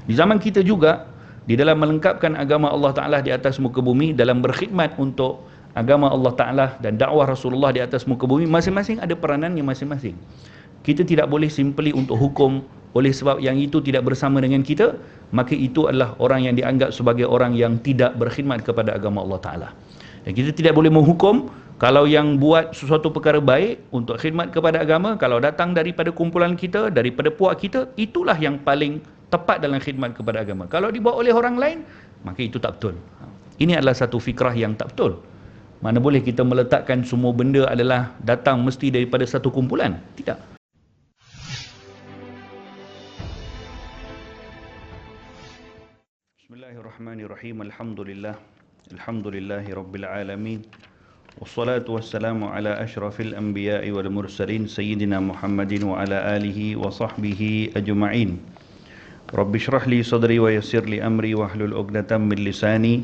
Di zaman kita juga, di dalam melengkapkan agama Allah Ta'ala di atas muka bumi, dalam berkhidmat untuk agama Allah Ta'ala dan dakwah Rasulullah di atas muka bumi, masing-masing ada peranannya masing-masing. Kita tidak boleh simply untuk hukum oleh sebab yang itu tidak bersama dengan kita, maka itu adalah orang yang dianggap sebagai orang yang tidak berkhidmat kepada agama Allah Ta'ala. Dan kita tidak boleh menghukum kalau yang buat sesuatu perkara baik untuk khidmat kepada agama, kalau datang daripada kumpulan kita, daripada puak kita, itulah yang paling tepat dalam khidmat kepada agama. Kalau dibuat oleh orang lain, maka itu tak betul. Ini adalah satu fikrah yang tak betul. Mana boleh kita meletakkan semua benda adalah datang mesti daripada satu kumpulan? Tidak. Bismillahirrahmanirrahim. Alhamdulillahi rabbil alamin. Wassalatu wassalamu ala ashrafil anbiya'i wal mursalin sayyidina Muhammadin wa ala alihi wa sahbihi ajma'in. Rabbi shrah li sadri wa yassir li amri wahlul 'uqdatam min lisani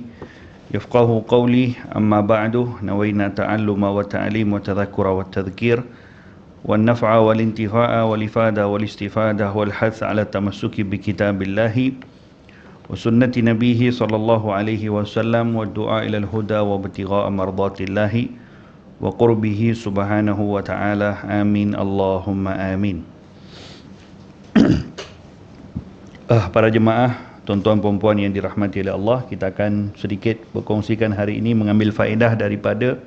yafqahu qawli. Amma ba'du, nawayna ta'alluma wa ta'lim wa tadhakkura wa tadhkir wa an-naf'a wal intifa'a wal ifada wal istifadah wal hath 'ala tamassuki bi kitabillahi wa sunnati nabiyhi sallallahu alaihi wasallam wa du'a ila al-huda wa ibtigha'a mardatillahi wa qurbihi subhanahu wa ta'ala. Amin Allahumma amin. Para jemaah, tuan-tuan puan-puan yang dirahmati oleh Allah, kita akan sedikit berkongsikan hari ini mengambil faedah daripada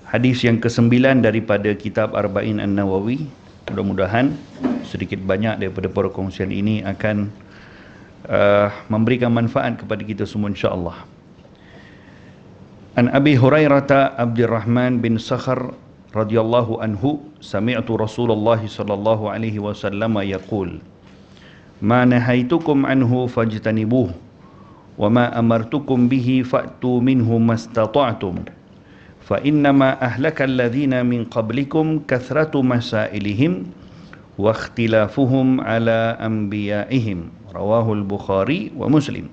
hadis yang ke-9 daripada kitab Arba'in An-Nawawi. Mudah-mudahan sedikit banyak daripada perkongsian ini akan memberikan manfaat kepada kita semua insya-Allah. An Abi Hurairah Abdurrahman bin Sakhar radhiyallahu anhu, sami'tu Rasulullah sallallahu alaihi wasallam yaqul: Ma nahaitukum anhu fajtanibuh wa ma amartukum bihi fa'tu minhu mastata'tum fa innama ahlaka alladhina min qablikum kathratu masailihim wa ikhtilafuhum ala anbiya'ihim. Rawahul Bukhari wa Muslim.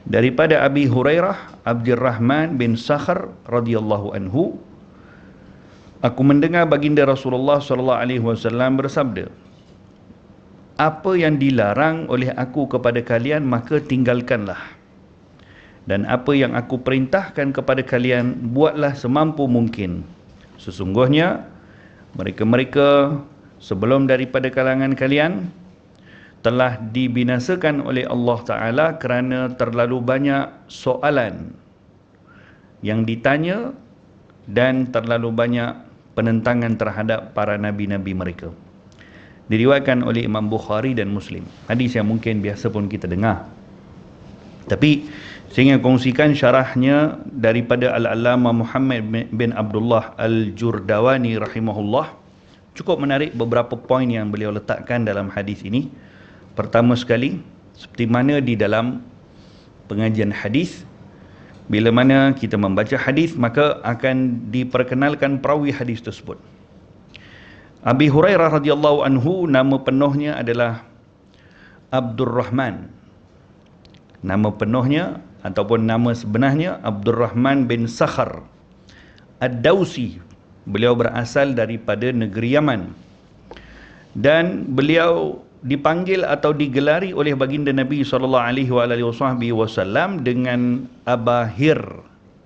Daripada Abi Hurairah Abdurrahman bin Sakhar radhiyallahu anhu, aku mendengar baginda Rasulullah sallallahu alaihi wasallam bersabda, apa yang dilarang oleh aku kepada kalian maka tinggalkanlah, dan apa yang aku perintahkan kepada kalian buatlah semampu mungkin. Sesungguhnya mereka-mereka sebelum daripada kalangan kalian telah dibinasakan oleh Allah Ta'ala kerana terlalu banyak soalan yang ditanya dan terlalu banyak penentangan terhadap para nabi-nabi mereka. Diriwayatkan oleh Imam Bukhari dan Muslim. Hadis yang mungkin biasa pun kita dengar, tapi saya ingin kongsikan syarahnya daripada Al-Allamah Muhammad bin Abdullah Al-Jurdawani rahimahullah. Cukup menarik beberapa poin yang beliau letakkan dalam hadis ini. Pertama sekali, seperti mana di dalam pengajian hadis, bila mana kita membaca hadis, maka akan diperkenalkan perawi hadis tersebut. Abi Hurairah radhiyallahu anhu, nama penuhnya adalah Abdurrahman. Nama penuhnya ataupun nama sebenarnya Abdurrahman bin Sakhar Ad-Dausi. Beliau berasal daripada negeri Yaman, dan beliau dipanggil atau digelari oleh baginda Nabi sallallahu alaihi wasallam dengan Abahir.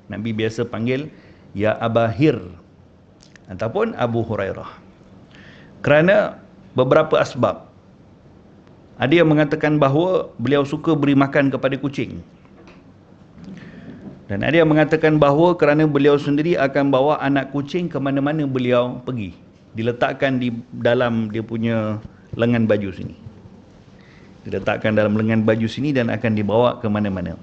Nabi biasa panggil ya Abahir ataupun Abu Hurairah kerana beberapa asbab. Ada yang mengatakan bahawa beliau suka beri makan kepada kucing, dan ada yang mengatakan bahawa kerana beliau sendiri akan bawa anak kucing ke mana-mana beliau pergi, diletakkan di dalam dia punya lengan baju sini, diletakkan dalam lengan baju sini dan akan dibawa ke mana-mana.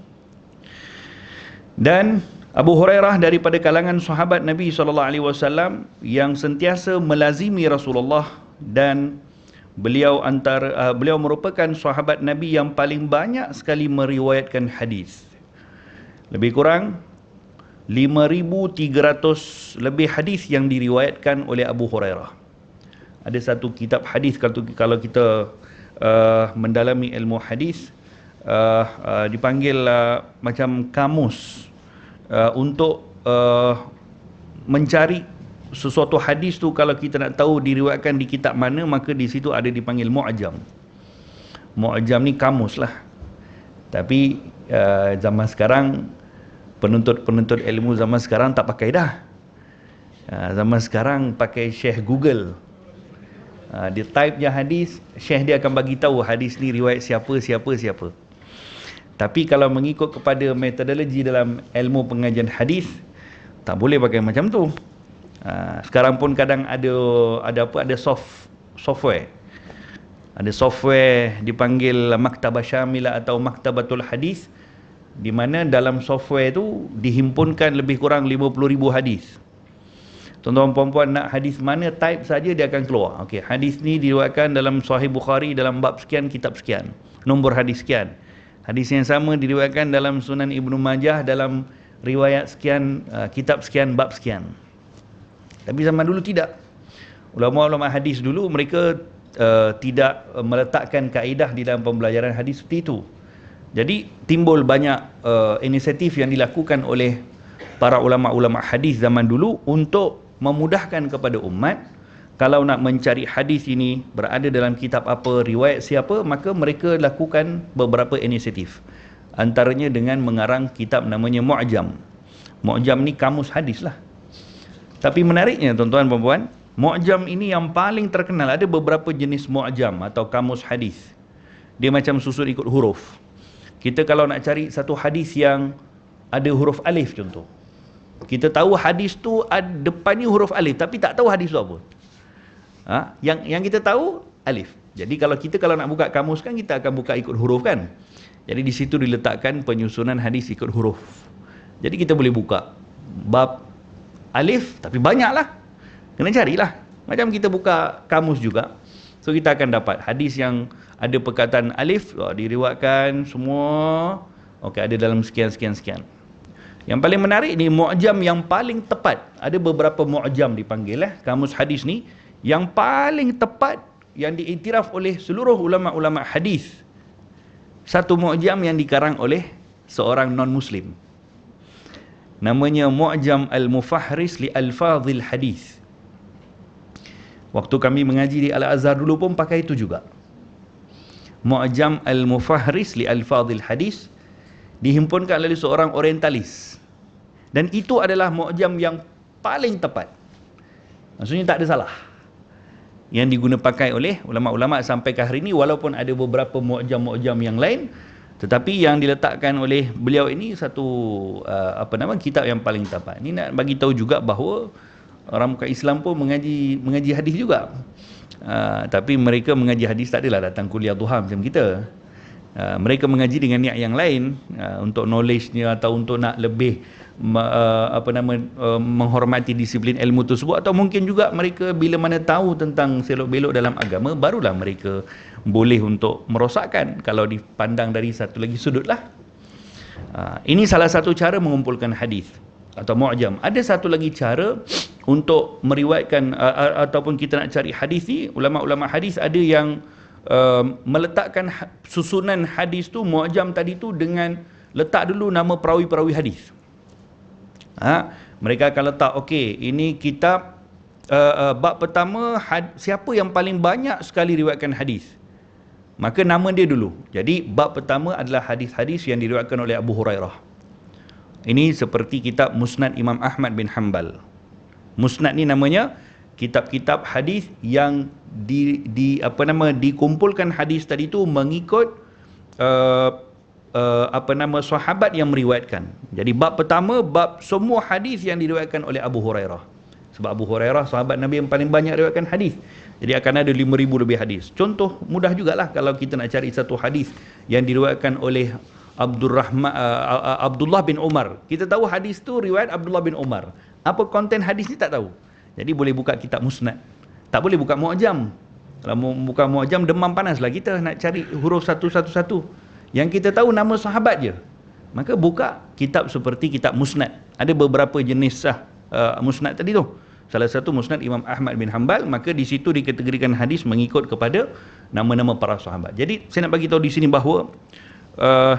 Dan Abu Hurairah daripada kalangan sahabat Nabi SAW yang sentiasa melazimi Rasulullah, dan beliau merupakan sahabat Nabi yang paling banyak sekali meriwayatkan hadis. Lebih kurang 5,300 lebih hadis yang diriwayatkan oleh Abu Hurairah. Ada satu kitab hadis, kalau kita mendalami ilmu hadis, dipanggil macam kamus untuk mencari sesuatu hadis tu. Kalau kita nak tahu diriwayatkan di kitab mana, maka di situ ada dipanggil mu'jam. Mu'jam ni kamus lah. Tapi zaman sekarang, penuntut ilmu zaman sekarang tak pakai dah. Zaman sekarang pakai Syekh Google. Dia type je hadis, Syekh dia akan bagi tahu hadis ni riwayat siapa. Tapi kalau mengikut kepada metodologi dalam ilmu pengajian hadis, tak boleh pakai macam tu. Sekarang pun kadang ada software. Ada software dipanggil Maktabah Syamilah atau Maktabatul Hadis, di mana dalam software tu dihimpunkan lebih kurang 50,000 hadis. Tuan-tuan puan-puan nak hadis mana, type saja dia akan keluar. Okey, hadis ni diriwayatkan dalam Sahih Bukhari dalam bab sekian, kitab sekian, nombor hadis sekian. Hadis yang sama diriwayatkan dalam Sunan Ibnu Majah dalam riwayat sekian, kitab sekian, bab sekian. Tapi zaman dulu tidak. Ulama-ulama hadis dulu mereka tidak meletakkan kaedah di dalam pembelajaran hadis seperti itu. Jadi timbul banyak inisiatif yang dilakukan oleh para ulama-ulama hadis zaman dulu untuk memudahkan kepada umat. Kalau nak mencari hadis ini berada dalam kitab apa, riwayat siapa, maka mereka lakukan beberapa inisiatif. Antaranya dengan mengarang kitab namanya Mu'jam. Mu'jam ni kamus hadis lah. Tapi menariknya tuan-tuan dan puan-puan, Mu'jam ini yang paling terkenal. Ada beberapa jenis Mu'jam atau kamus hadis. Dia macam susun ikut huruf. Kita kalau nak cari satu hadis yang ada huruf alif contoh, kita tahu hadis tu depannya huruf alif, tapi tak tahu hadis tu apa. Yang kita tahu alif. Jadi kalau nak buka kamus kan, kita akan buka ikut huruf kan. Jadi di situ diletakkan penyusunan hadis ikut huruf. Jadi kita boleh buka bab alif, tapi banyaklah. Kena carilah. Macam kita buka kamus juga. So kita akan dapat hadis yang ada perkataan alif, diriwayatkan semua. Okey, ada dalam sekian. Yang paling menarik ni, Mu'jam yang paling tepat. Ada beberapa Mu'jam dipanggil kamus hadis ni. Yang paling tepat, yang diiktiraf oleh seluruh ulama-ulama hadis, satu Mu'jam yang dikarang oleh seorang non-Muslim. Namanya Mu'jam Al-Mufahris li Alfadhil Hadis. Waktu kami mengaji di Al-Azhar dulu pun pakai itu juga. Mu'jam Al-Mufahris li Alfadhil Hadis dihimpunkan oleh seorang orientalis. Dan itu adalah Mu'jam yang paling tepat. Maksudnya tak ada salah. Yang diguna pakai oleh ulama-ulama sampai ke hari ini, walaupun ada beberapa Mu'jam yang lain, tetapi yang diletakkan oleh beliau ini satu kitab yang paling tepat. Ini nak bagi tahu juga bahawa orang bukan Islam pun mengaji hadis juga. Tapi mereka mengaji hadis tak adalah datang kuliah duha macam kita. Mereka mengaji dengan niat yang lain, untuk knowledge-nya atau untuk nak lebih menghormati disiplin ilmu tersebut, atau mungkin juga mereka bila mana tahu tentang selok-belok dalam agama, barulah mereka boleh untuk merosakkan kalau dipandang dari satu lagi sudut lah. Ini salah satu cara mengumpulkan hadis atau Mu'jam. Ada satu lagi cara untuk meriwayatkan ataupun kita nak cari hadis ni. Ulama-ulama hadis ada yang meletakkan susunan hadis tu, Mu'jam tadi tu, dengan letak dulu nama perawi-perawi hadis. Mereka akan letak, okey, ini kitab bab pertama, siapa yang paling banyak sekali riwayatkan hadis, maka nama dia dulu. Jadi bab pertama adalah hadis-hadis yang diriwayatkan oleh Abu Hurairah. Ini seperti kitab Musnad Imam Ahmad bin Hanbal. Musnad ni namanya kitab-kitab hadis yang dikumpulkan hadis tadi tu mengikut sahabat yang meriwayatkan. Jadi bab pertama, bab semua hadis yang diriwayatkan oleh Abu Hurairah. Sebab Abu Hurairah sahabat Nabi yang paling banyak riwayatkan hadis. Jadi akan ada 5,000 lebih hadis. Contoh mudah jugalah kalau kita nak cari satu hadis yang diriwayatkan oleh Abdullah bin Umar. Kita tahu hadis tu riwayat Abdullah bin Umar. Apa konten hadis ni tak tahu. Jadi boleh buka kitab Musnad. Tak boleh buka Mu'jam. Kalau buka Mu'jam, demam panaslah kita nak cari huruf satu-satu. Yang kita tahu nama sahabat je. Maka buka kitab seperti kitab Musnad. Ada beberapa jenis Musnad tadi tu. Salah satu Musnad Imam Ahmad bin Hanbal. Maka di situ dikategorikan hadis mengikut kepada nama-nama para sahabat. Jadi saya nak bagi tahu di sini bahawa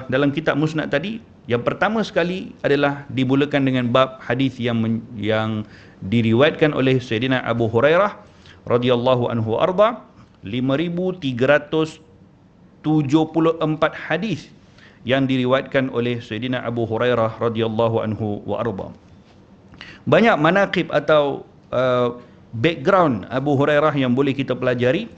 dalam kitab Musnad tadi, yang pertama sekali adalah dimulakan dengan bab hadis yang diriwayatkan oleh Sayyidina Abu Hurairah radhiyallahu anhu arda, 5,300 74 hadis yang diriwayatkan oleh Sayyidina Abu Hurairah radhiyallahu anhu wa arda. Banyak manaqib atau background Abu Hurairah yang boleh kita pelajari.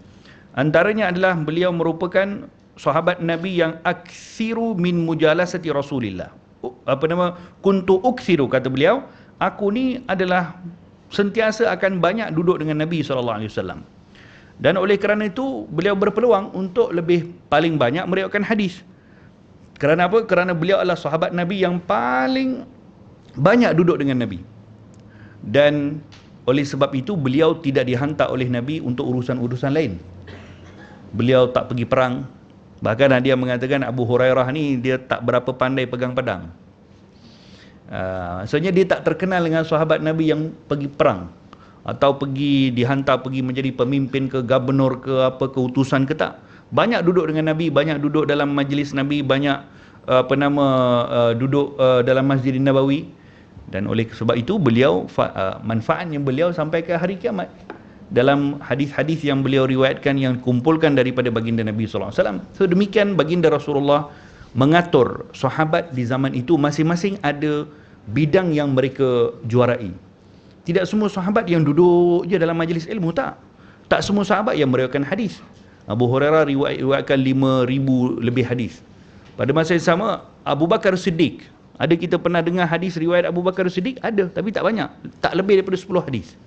Antaranya adalah beliau merupakan sahabat Nabi yang aksiru min mujalasati Rasulillah. Kuntu uksiru, kata beliau, aku ni adalah sentiasa akan banyak duduk dengan Nabi SAW. Dan oleh kerana itu beliau berpeluang untuk lebih paling banyak meriwayatkan hadis. Kerana apa? Kerana beliau adalah sahabat Nabi yang paling banyak duduk dengan Nabi. Dan oleh sebab itu beliau tidak dihantar oleh Nabi untuk urusan-urusan lain. Beliau tak pergi perang. Bahkan dia mengatakan Abu Hurairah ni dia tak berapa pandai pegang pedang. Maksudnya dia tak terkenal dengan sahabat Nabi yang pergi perang atau dihantar pergi menjadi pemimpin ke gubernur ke apa ke utusan ke tak. Banyak duduk dengan Nabi, banyak duduk dalam majlis Nabi, banyak duduk dalam Masjid Nabawi. Dan oleh sebab itu beliau manfaatnya beliau sampai ke hari kiamat. Dalam hadis-hadis yang beliau riwayatkan yang kumpulkan daripada baginda Nabi sallallahu alaihi wasallam. So demikian baginda Rasulullah mengatur sahabat di zaman itu masing-masing ada bidang yang mereka juarai. Tidak semua sahabat yang duduk je dalam majlis ilmu, tak. Tak semua sahabat yang meriwayatkan hadis. Abu Hurairah riwayatkan 5,000 lebih hadis. Pada masa yang sama, Abu Bakar Siddiq. Ada kita pernah dengar hadis riwayat Abu Bakar Siddiq? Ada, tapi tak banyak. Tak lebih daripada 10 hadis.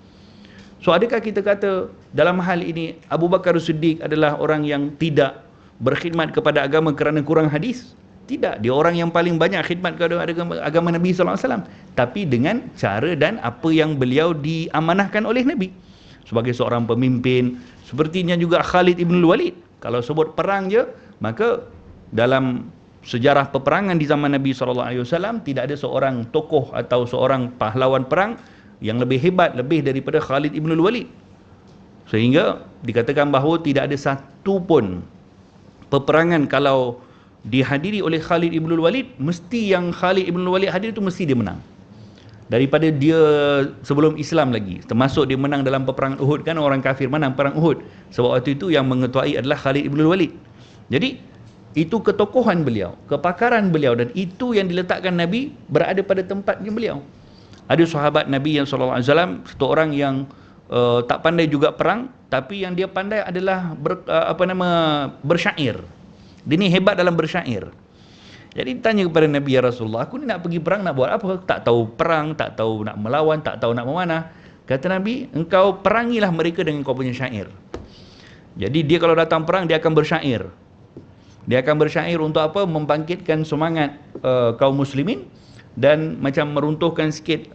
So adakah kita kata dalam hal ini Abu Bakar Siddiq adalah orang yang tidak berkhidmat kepada agama kerana kurang hadis? Tidak, dia orang yang paling banyak khidmat kepada agama Nabi sallallahu alaihi wasallam, tapi dengan cara dan apa yang beliau diamanahkan oleh Nabi sebagai seorang pemimpin. Sepertinya juga Khalid ibn Walid. Kalau sebut perang je, maka dalam sejarah peperangan di zaman Nabi sallallahu alaihi wasallam tidak ada seorang tokoh atau seorang pahlawan perang yang lebih hebat lebih daripada Khalid ibn Walid. Sehingga dikatakan bahawa tidak ada satu pun peperangan kalau dihadiri oleh Khalid ibn Walid, mesti yang Khalid ibn Walid hadir itu mesti dia menang. Daripada dia sebelum Islam lagi, termasuk dia menang dalam peperangan Uhud, kan orang kafir menang perang Uhud. Sebab waktu itu yang mengetuai adalah Khalid ibn Walid. Jadi itu ketokohan beliau, kepakaran beliau, dan itu yang diletakkan Nabi berada pada tempatnya beliau. Ada sahabat Nabi yang sallallahu alaihi wasallam, satu orang yang tak pandai juga perang, tapi yang dia pandai adalah bersyair. Dia ni hebat dalam bersyair. Jadi tanya kepada Nabi, ya Rasulullah, aku ni nak pergi perang, nak buat apa? Tak tahu perang, tak tahu nak melawan, tak tahu nak memanah. Kata Nabi, engkau perangilah mereka dengan kau punya syair. Jadi dia kalau datang perang, dia akan bersyair. Dia akan bersyair untuk apa? Membangkitkan semangat kaum muslimin dan macam meruntuhkan sikit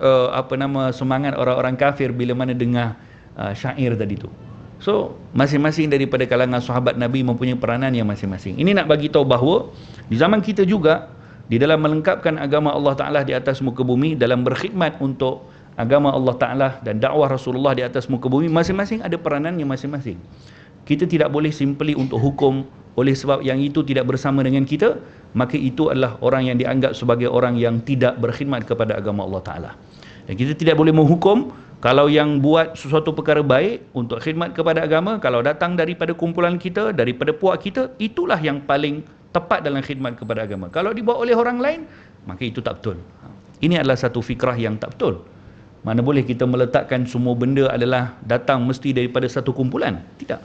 semangat orang-orang kafir bila mana dengar syair tadi tu. So, masing-masing daripada kalangan sahabat Nabi mempunyai peranan yang masing-masing. Ini nak bagi tahu bahawa di zaman kita juga, di dalam melengkapkan agama Allah Ta'ala di atas muka bumi, dalam berkhidmat untuk agama Allah Ta'ala dan dakwah Rasulullah di atas muka bumi, masing-masing ada peranannya masing-masing. Kita tidak boleh simply untuk hukum oleh sebab yang itu tidak bersama dengan kita, maka itu adalah orang yang dianggap sebagai orang yang tidak berkhidmat kepada agama Allah Ta'ala. Dan kita tidak boleh menghukum kalau yang buat sesuatu perkara baik untuk khidmat kepada agama, kalau datang daripada kumpulan kita, daripada puak kita, itulah yang paling tepat dalam khidmat kepada agama. Kalau dibuat oleh orang lain, maka itu tak betul. Ini adalah satu fikrah yang tak betul. Mana boleh kita meletakkan semua benda adalah datang mesti daripada satu kumpulan? Tidak.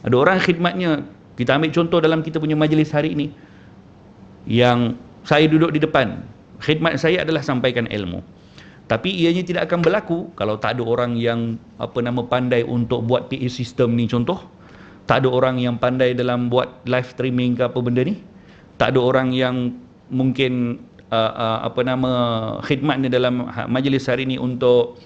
Ada orang khidmatnya, kita ambil contoh dalam kita punya majlis hari ini, yang saya duduk di depan, khidmat saya adalah sampaikan ilmu. Tapi ianya tidak akan berlaku kalau tak ada orang yang pandai untuk buat PA system ni contoh. Tak ada orang yang pandai dalam buat live streaming ke apa benda ni. Tak ada orang yang mungkin khidmatnya dalam majlis hari ni untuk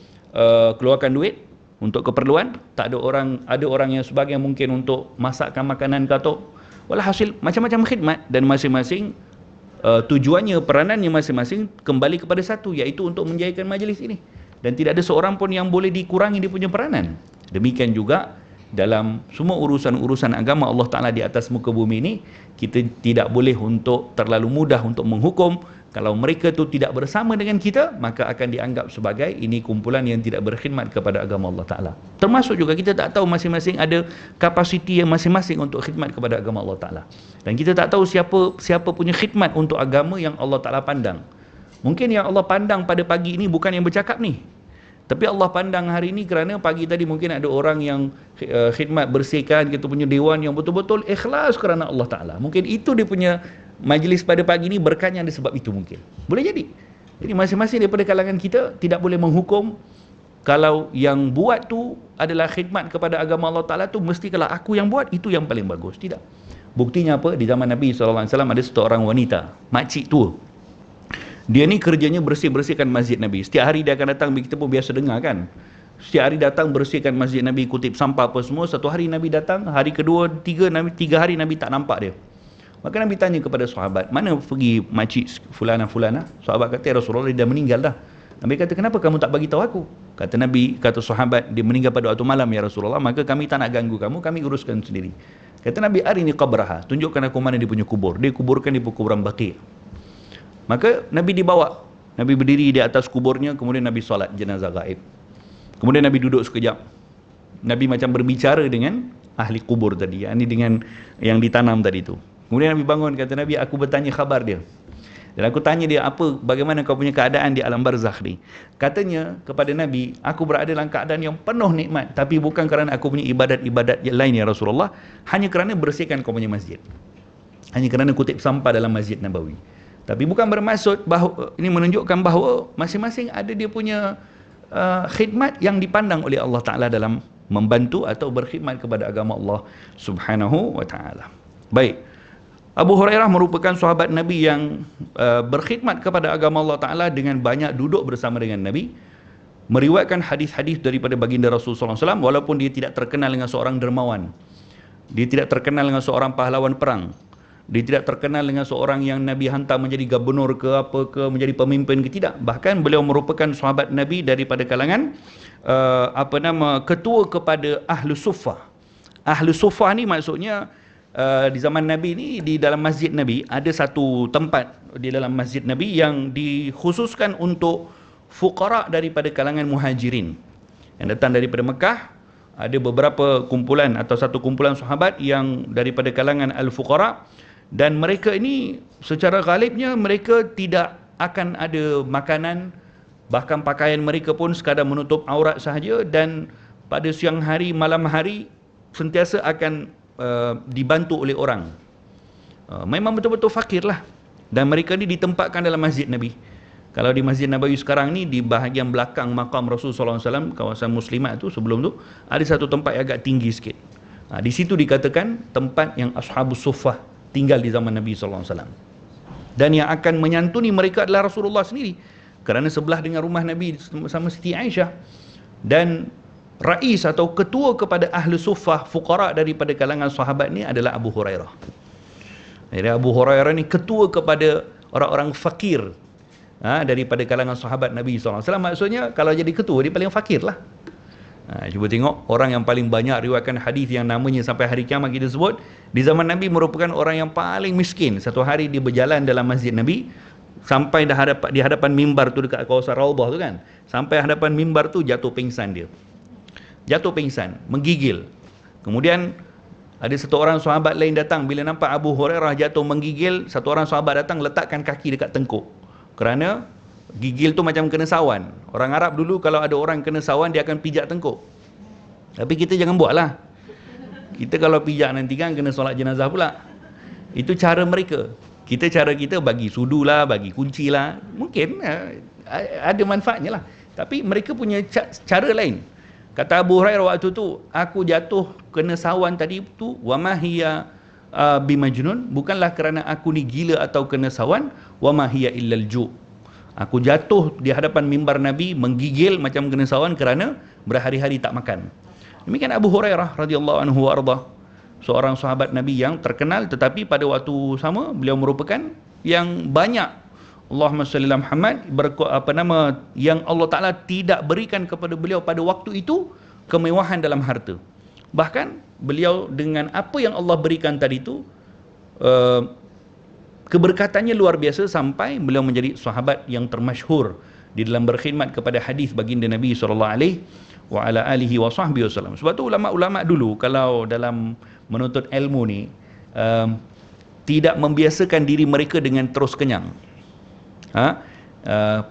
keluarkan duit untuk keperluan. Tak ada orang yang sebahagian mungkin untuk masakkan makanan ke atau walhasil macam-macam khidmat, dan masing-masing tujuannya, peranannya masing-masing kembali kepada satu, iaitu untuk menjayakan majlis ini. Dan tidak ada seorang pun yang boleh dikurangi dia punya peranan. Demikian juga dalam semua urusan-urusan agama Allah Ta'ala di atas muka bumi ini, kita tidak boleh untuk terlalu mudah untuk menghukum Kalau mereka tu tidak bersama dengan kita, maka akan dianggap sebagai ini kumpulan yang tidak berkhidmat kepada agama Allah Ta'ala. Termasuk juga kita tak tahu masing-masing ada kapasiti yang masing-masing untuk khidmat kepada agama Allah Ta'ala. Dan kita tak tahu siapa punya khidmat untuk agama yang Allah Ta'ala pandang. Mungkin yang Allah pandang pada pagi ini bukan yang bercakap ni, tapi Allah pandang hari ini kerana pagi tadi mungkin ada orang yang khidmat bersihkan kita punya dewan yang betul-betul ikhlas kerana Allah Ta'ala. Mungkin itu dia punya majlis pada pagi ni berkatnya ada sebab itu mungkin. Boleh jadi. Jadi masing-masing daripada kalangan kita tidak boleh menghukum kalau yang buat tu adalah khidmat kepada agama Allah Ta'ala tu mesti kalau aku yang buat itu yang paling bagus. Tidak. Buktinya apa? Di zaman Nabi SAW ada seorang wanita, makcik tua. Dia ni kerjanya bersih-bersihkan masjid Nabi. Setiap hari dia akan datang, kita pun biasa dengar kan. Setiap hari datang bersihkan masjid Nabi, kutip sampah apa semua. Satu hari Nabi datang, hari kedua, tiga hari Nabi tak nampak dia. Maka Nabi tanya kepada sahabat, mana pergi makcik fulana-fulana? Sahabat kata, ya Rasulullah, dia dah meninggal dah. Nabi kata, kenapa kamu tak bagi tahu aku? Kata Nabi, kata sahabat, dia meninggal pada waktu malam ya Rasulullah, maka kami tak nak ganggu kamu, kami uruskan sendiri. Kata Nabi, arini qabraha, tunjukkan aku mana dia punya kubur. Dia kuburkan di kuburan Baqi'. Maka Nabi dibawa. Nabi berdiri di atas kuburnya, kemudian Nabi solat jenazah gaib. Kemudian Nabi duduk sekejap. Nabi macam berbicara dengan ahli kubur tadi, ini dengan yang ditanam tadi tu. Kemudian Nabi bangun, kata Nabi, aku bertanya khabar dia. Dan aku tanya dia, bagaimana kau punya keadaan di alam barzakh ni? Katanya kepada Nabi, aku berada dalam keadaan yang penuh nikmat, tapi bukan kerana aku punya ibadat-ibadat yang lain ya Rasulullah, hanya kerana bersihkan kau punya masjid. Hanya kerana kutip sampah dalam Masjid Nabawi. Tapi bukan bermaksud bahawa ini menunjukkan bahawa masing-masing ada dia punya khidmat yang dipandang oleh Allah Ta'ala dalam membantu atau berkhidmat kepada agama Allah Subhanahu wa Ta'ala. Baik. Abu Hurairah merupakan sahabat Nabi yang berkhidmat kepada agama Allah Ta'ala dengan banyak duduk bersama dengan Nabi, meriwayatkan hadis-hadis daripada baginda Rasulullah SAW, walaupun dia tidak terkenal dengan seorang dermawan, dia tidak terkenal dengan seorang pahlawan perang, dia tidak terkenal dengan seorang yang Nabi hantar menjadi gubernur ke apa ke, menjadi pemimpin ke, tidak. Bahkan beliau merupakan sahabat Nabi daripada kalangan ketua kepada Ahlu Suffah. Ahlu Suffah ni maksudnya di zaman Nabi ni, di dalam masjid Nabi ada satu tempat di dalam masjid Nabi yang dikhususkan untuk fuqara daripada kalangan muhajirin yang datang daripada Mekah. Ada beberapa kumpulan atau satu kumpulan sahabat yang daripada kalangan al-fuqara, dan mereka ini secara ghalibnya mereka tidak akan ada makanan, bahkan pakaian mereka pun sekadar menutup aurat sahaja, dan pada siang hari malam hari sentiasa akan dibantu oleh orang. Memang betul-betul fakir lah. Dan mereka ni ditempatkan dalam masjid Nabi. Kalau di Masjid Nabawi sekarang ni, di bahagian belakang makam Rasulullah SAW, kawasan muslimat tu sebelum tu, ada satu tempat yang agak tinggi sikit. Di situ dikatakan tempat yang Ashabus Suffah tinggal di zaman Nabi SAW. Dan yang akan menyantuni mereka adalah Rasulullah sendiri, kerana sebelah dengan rumah Nabi sama Siti Aisyah. Dan rais atau ketua kepada Ahlu Suffah, fuqara daripada kalangan sahabat ni adalah Abu Hurairah. Jadi Abu Hurairah ni ketua kepada orang-orang fakir daripada kalangan sahabat Nabi SAW. Maksudnya kalau jadi ketua, dia paling fakir lah. Cuba tengok, orang yang paling banyak riwayatkan hadis yang namanya sampai hari kiamat kita sebut, di zaman Nabi merupakan orang yang paling miskin. Satu hari dia berjalan dalam masjid Nabi, sampai di hadapan mimbar tu dekat kawasan Raudhah tu kan, sampai hadapan mimbar tu jatuh pingsan dia. Jatuh pingsan, menggigil. Kemudian ada satu orang sahabat lain datang, bila nampak Abu Hurairah jatuh menggigil, satu orang sahabat datang letakkan kaki dekat tengkuk. Kerana gigil tu macam kena sawan. Orang Arab dulu kalau ada orang kena sawan, dia akan pijak tengkuk. Tapi kita jangan buatlah. Kita kalau pijak nanti kan kena solat jenazah pula. Itu cara mereka. Cara kita bagi sudu lah, bagi kunci lah. Mungkin ada manfaatnya lah. Tapi mereka punya cara lain. Kata Abu Hurairah waktu tu, aku jatuh kena sawan tadi tu, wa ma hiya bimajnun, bukanlah kerana aku ni gila atau kena sawan, wa ma hiya illal ju'. Aku jatuh di hadapan mimbar Nabi menggigil macam kena sawan kerana berhari-hari tak makan. Demikian Abu Hurairah radhiyallahu anhu warda, seorang sahabat Nabi yang terkenal, tetapi pada waktu sama beliau merupakan yang banyak Allahumma salli ala Muhammad yang Allah Ta'ala tidak berikan kepada beliau pada waktu itu kemewahan dalam harta. Bahkan beliau dengan apa yang Allah berikan tadi itu, keberkatannya luar biasa sampai beliau menjadi sahabat yang termasyhur di dalam berkhidmat kepada hadis baginda Nabi sallallahu alaihi wa ala alihi wa sahbihi wasallam. Sebab tu ulama-ulama dulu kalau dalam menuntut ilmu ni tidak membiasakan diri mereka dengan terus kenyang.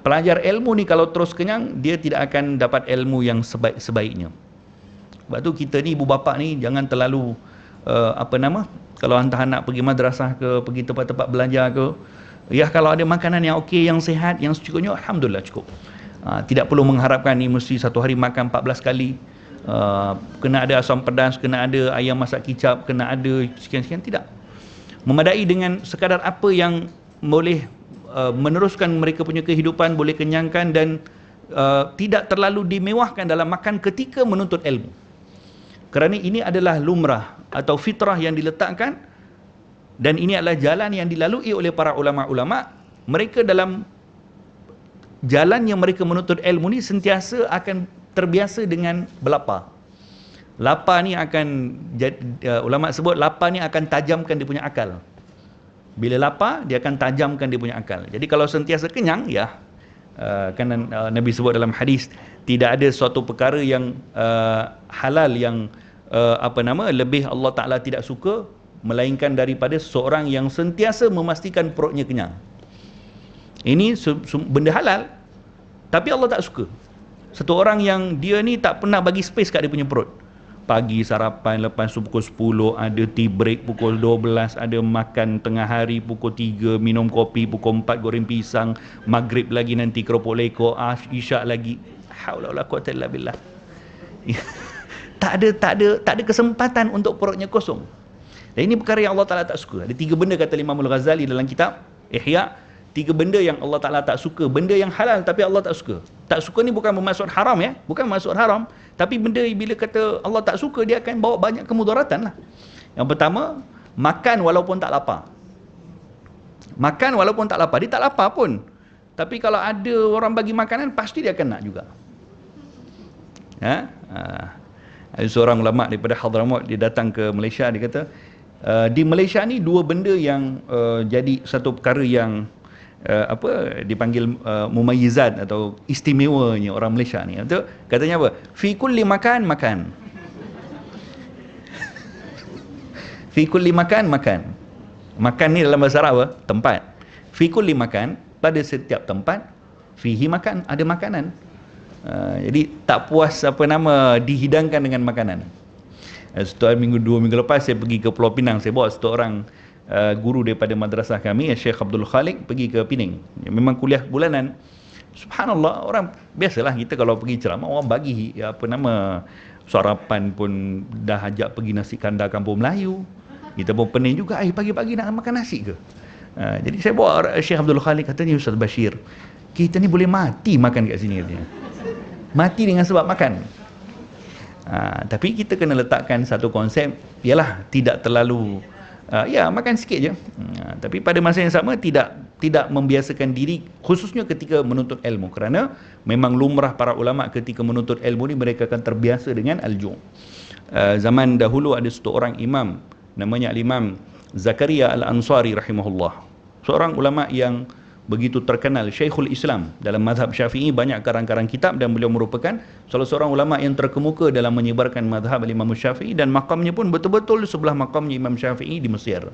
Pelajar ilmu ni kalau terus kenyang, dia tidak akan dapat ilmu yang sebaik-sebaiknya. Sebab tu kita ni ibu bapa ni jangan terlalu kalau hantar anak pergi madrasah ke, pergi tempat-tempat belajar ke, ya kalau ada makanan yang okey, yang sihat, yang secukupnya, alhamdulillah cukup. Tidak perlu mengharapkan ni mesti satu hari makan 14 kali. Kena ada asam pedas, kena ada ayam masak kicap, kena ada sekian-sekian, tidak. Memadai dengan sekadar apa yang boleh meneruskan mereka punya kehidupan, boleh kenyangkan dan tidak terlalu dimewahkan dalam makan ketika menuntut ilmu. Kerana ini adalah lumrah atau fitrah yang diletakkan, dan ini adalah jalan yang dilalui oleh para ulama-ulama. Mereka dalam jalan yang mereka menuntut ilmu ni sentiasa akan terbiasa dengan berlapar. Lapar ni akan, ulama sebut lapar ni akan tajamkan dia punya akal. Bila lapar, dia akan tajamkan dia punya akal. Jadi kalau sentiasa kenyang, ya, kan Nabi sebut dalam hadis, tidak ada suatu perkara yang halal yang lebih Allah Ta'ala tidak suka, melainkan daripada seorang yang sentiasa memastikan perutnya kenyang. Ini benda halal, tapi Allah tak suka. Satu orang yang dia ni tak pernah bagi space kat dia punya perut. Pagi sarapan, lepas tu pukul 10 ada tea break, pukul 12 ada makan tengah hari, pukul 3 minum kopi, pukul 4 goreng pisang, maghrib lagi nanti keropok lekor, isyak lagi. Haula wala quwwata illa billah. Tak ada kesempatan untuk perutnya kosong. Dan ini perkara yang Allah Ta'ala tak suka. Ada 3 benda kata Imam Al-Ghazali dalam kitab Ihya. 3 benda yang Allah Ta'ala tak suka. Benda yang halal tapi Allah tak suka. Tak suka ni bukan bermaksud haram, ya. Bukan bermaksud haram. Tapi benda bila kata Allah tak suka, dia akan bawa banyak kemudaratan lah. Yang pertama, makan walaupun tak lapar. Makan walaupun tak lapar. Dia tak lapar pun. Tapi kalau ada orang bagi makanan, pasti dia akan nak juga. Ada seorang ulama daripada Hadramaut, dia datang ke Malaysia, dia kata, di Malaysia ni 2 benda yang jadi satu perkara yang dipanggil mumayyizat atau istimewanya orang Malaysia ni. Betul? Katanya apa? Fi kulli makan. Fi kulli makan. Makan ni dalam bahasa Arab apa? Tempat. Fi kulli makan, pada setiap tempat, fihi makan, ada makanan. Jadi tak puas dihidangkan dengan makanan. Satu hari 2 minggu lepas saya pergi ke Pulau Pinang, saya bawa satu orang guru daripada madrasah kami, Syekh Abdul Khalik, pergi ke Pening. Memang kuliah bulanan. Subhanallah, orang biasalah kita kalau pergi ceramah, orang bagi sarapan pun dah ajak pergi nasi kandar kampung Melayu. Kita pun pening juga, pagi-pagi nak makan nasi ke? Jadi saya bawa Syekh Abdul Khalik, katanya, Ustaz Bashir, kita ni boleh mati makan kat sini, katanya. Mati dengan sebab makan. Tapi kita kena letakkan satu konsep, ialah tidak terlalu makan sikit je. Tapi pada masa yang sama tidak membiasakan diri, khususnya ketika menuntut ilmu, kerana memang lumrah para ulama ketika menuntut ilmu ni mereka akan terbiasa dengan al-ju'. Zaman dahulu ada satu orang imam namanya Al-Imam Zakaria Al-Ansari rahimahullah. Seorang ulama yang begitu terkenal, Syekhul Islam dalam mazhab Syafi'i, banyak karang-karang kitab, dan beliau merupakan salah seorang ulama yang terkemuka dalam menyebarkan mazhab Imam Syafi'i, dan makamnya pun betul-betul sebelah makamnya Imam Syafi'i di Mesir.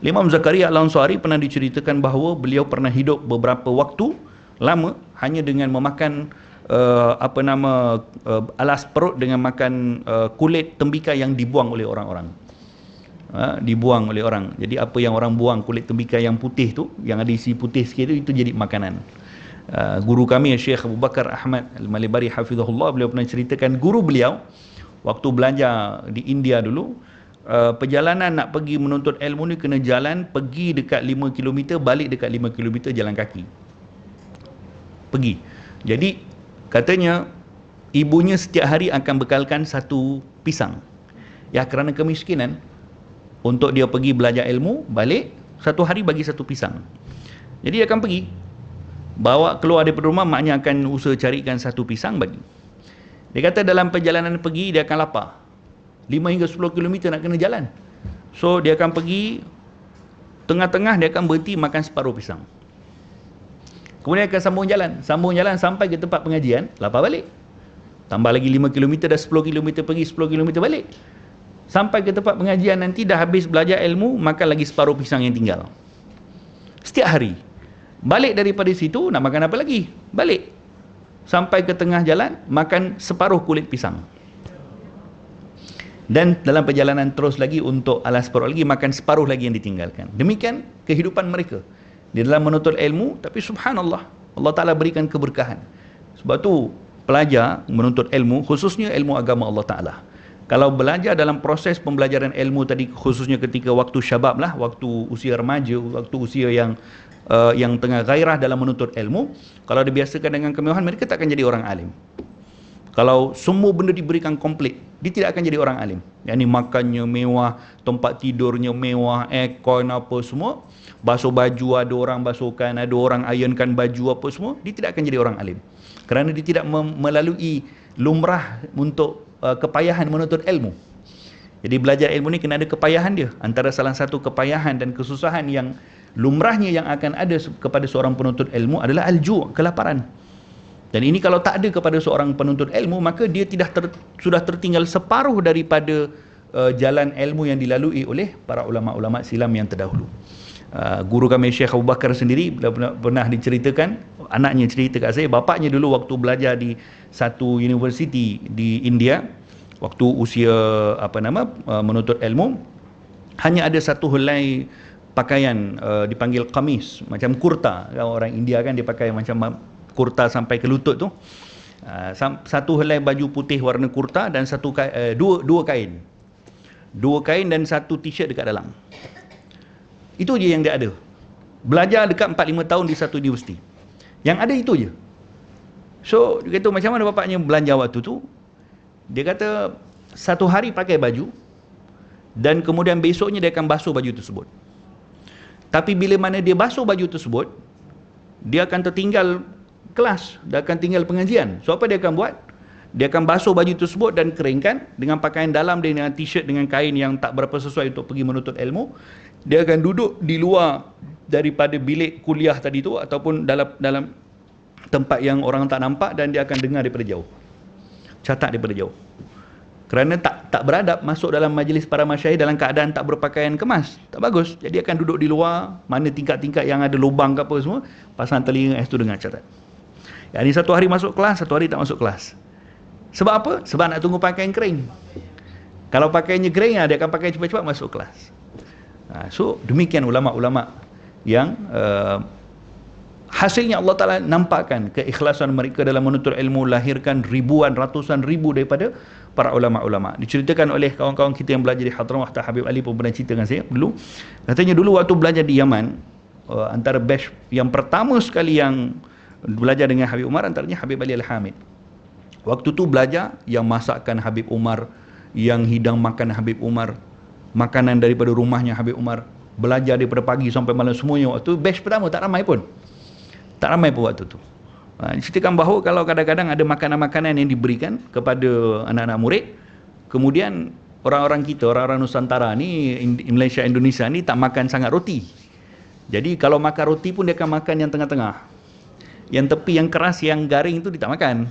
Imam Zakaria Al-Ansari pernah diceritakan bahawa beliau pernah hidup beberapa waktu lama hanya dengan memakan alas perut dengan makan kulit tembikar yang dibuang oleh orang-orang. Dibuang oleh orang. Jadi apa yang orang buang, kulit tembikar yang putih tu, yang ada isi putih sikit tu, itu jadi makanan. Guru kami Syekh Abu Bakar Ahmad Al-Malibari hafizahullah, beliau pernah ceritakan guru beliau waktu belajar di India dulu, perjalanan nak pergi menuntut ilmu ni kena jalan, pergi dekat 5 km, balik dekat 5 km jalan kaki. Pergi. Jadi katanya ibunya setiap hari akan bekalkan satu pisang. Ya, kerana kemiskinan, untuk dia pergi belajar ilmu, balik, satu hari bagi satu pisang. Jadi dia akan pergi, bawa keluar daripada rumah, maknya akan usaha carikan satu pisang bagi. Dia kata dalam perjalanan pergi, dia akan lapar. 5 hingga 10 km nak kena jalan. So dia akan pergi, Tengah-tengah dia akan berhenti makan separuh pisang. Kemudian akan sambung jalan sampai ke tempat pengajian, lapar balik. Tambah lagi 5 km, dah 10 km pergi, 10 km balik. Sampai ke tempat pengajian nanti dah habis belajar ilmu, makan lagi separuh pisang yang tinggal. Setiap hari. Balik daripada situ, nak makan apa lagi? Balik. Sampai ke tengah jalan, makan separuh kulit pisang. Dan dalam perjalanan terus lagi untuk alas separuh lagi, makan separuh lagi yang ditinggalkan. Demikian kehidupan mereka di dalam menuntut ilmu. Tapi subhanallah, Allah Ta'ala berikan keberkahan. Sebab tu pelajar menuntut ilmu, khususnya ilmu agama Allah Ta'ala, kalau belajar dalam proses pembelajaran ilmu tadi, khususnya ketika waktu syabab lah, waktu usia remaja, waktu usia yang tengah gairah dalam menuntut ilmu, kalau dibiasakan dengan kemewahan, mereka tak akan jadi orang alim. Kalau semua benda diberikan komplit, dia tidak akan jadi orang alim. Yang ni makannya mewah, tempat tidurnya mewah, aircon apa semua, basuh baju ada orang basuhkan, ada orang ironkan baju apa semua, dia tidak akan jadi orang alim. Kerana dia tidak melalui lumrah untuk kepayahan menuntut ilmu. Jadi belajar ilmu ni kena ada kepayahan dia. Antara salah satu kepayahan dan kesusahan yang lumrahnya yang akan ada kepada seorang penuntut ilmu adalah al-ju', kelaparan. Dan ini kalau tak ada kepada seorang penuntut ilmu, maka dia sudah tertinggal separuh daripada jalan ilmu yang dilalui oleh para ulama-ulama silam yang terdahulu. Guru kami Syekh Abu Bakar sendiri pernah diceritakan, anaknya cerita kat saya, bapaknya dulu waktu belajar di satu universiti di India, waktu usia menuntut ilmu, hanya ada satu helai pakaian dipanggil qamis, macam kurta. Orang India kan dia pakai macam kurta sampai ke lutut tu. Satu helai baju putih warna kurta dan dua kain. Dua kain dan satu t-shirt dekat dalam. Itu je yang dia ada. Belajar dekat 4-5 tahun di satu universiti. Yang ada itu je. So, dia kata macam mana bapaknya belanja waktu tu? Dia kata satu hari pakai baju dan kemudian besoknya dia akan basuh baju tersebut. Tapi bila mana dia basuh baju tersebut, dia akan tertinggal kelas, dia akan tinggal pengajian. So apa dia akan buat? Dia akan basuh baju tersebut dan keringkan dengan pakaian dalam dia, dengan t-shirt dengan kain yang tak berapa sesuai untuk pergi menuntut ilmu. Dia akan duduk di luar daripada bilik kuliah tadi tu, ataupun dalam tempat yang orang tak nampak, dan dia akan dengar daripada jauh, catat daripada jauh. Kerana tak beradab masuk dalam majlis para masyayikh dalam keadaan tak berpakaian kemas, tak bagus. Jadi akan duduk di luar, mana tingkat-tingkat yang ada lubang ke apa semua, pasang telinga tu dengar, catat. Yang ni satu hari masuk kelas, satu hari tak masuk kelas. Sebab apa? Sebab nak tunggu pakaian kering. Kalau pakaiannya kering, dia akan pakai cepat-cepat masuk kelas. So demikian ulama-ulama yang hasilnya Allah Ta'ala nampakkan keikhlasan mereka dalam menuntut ilmu, lahirkan ribuan, ratusan ribu daripada para ulama-ulama. Diceritakan oleh kawan-kawan kita yang belajar di Hadramawt, Habib Ali pun pernah cerita dengan saya dulu. Katanya dulu waktu belajar di Yaman, antara batch yang pertama sekali yang belajar dengan Habib Umar antaranya Habib Ali Al-Hamid. Waktu tu belajar yang masakan Habib Umar, yang hidang makan Habib Umar, makanan daripada rumahnya Habib Umar, belajar daripada pagi sampai malam semuanya. Waktu batch pertama tak ramai pun waktu tu. Ceritakan bahawa kalau kadang-kadang ada makanan-makanan yang diberikan kepada anak-anak murid, kemudian orang-orang kita, orang-orang Nusantara ni, Malaysia, Indonesia ni tak makan sangat roti. Jadi kalau makan roti pun dia akan makan yang tengah-tengah. Yang tepi, yang keras, yang garing tu dia tak makan.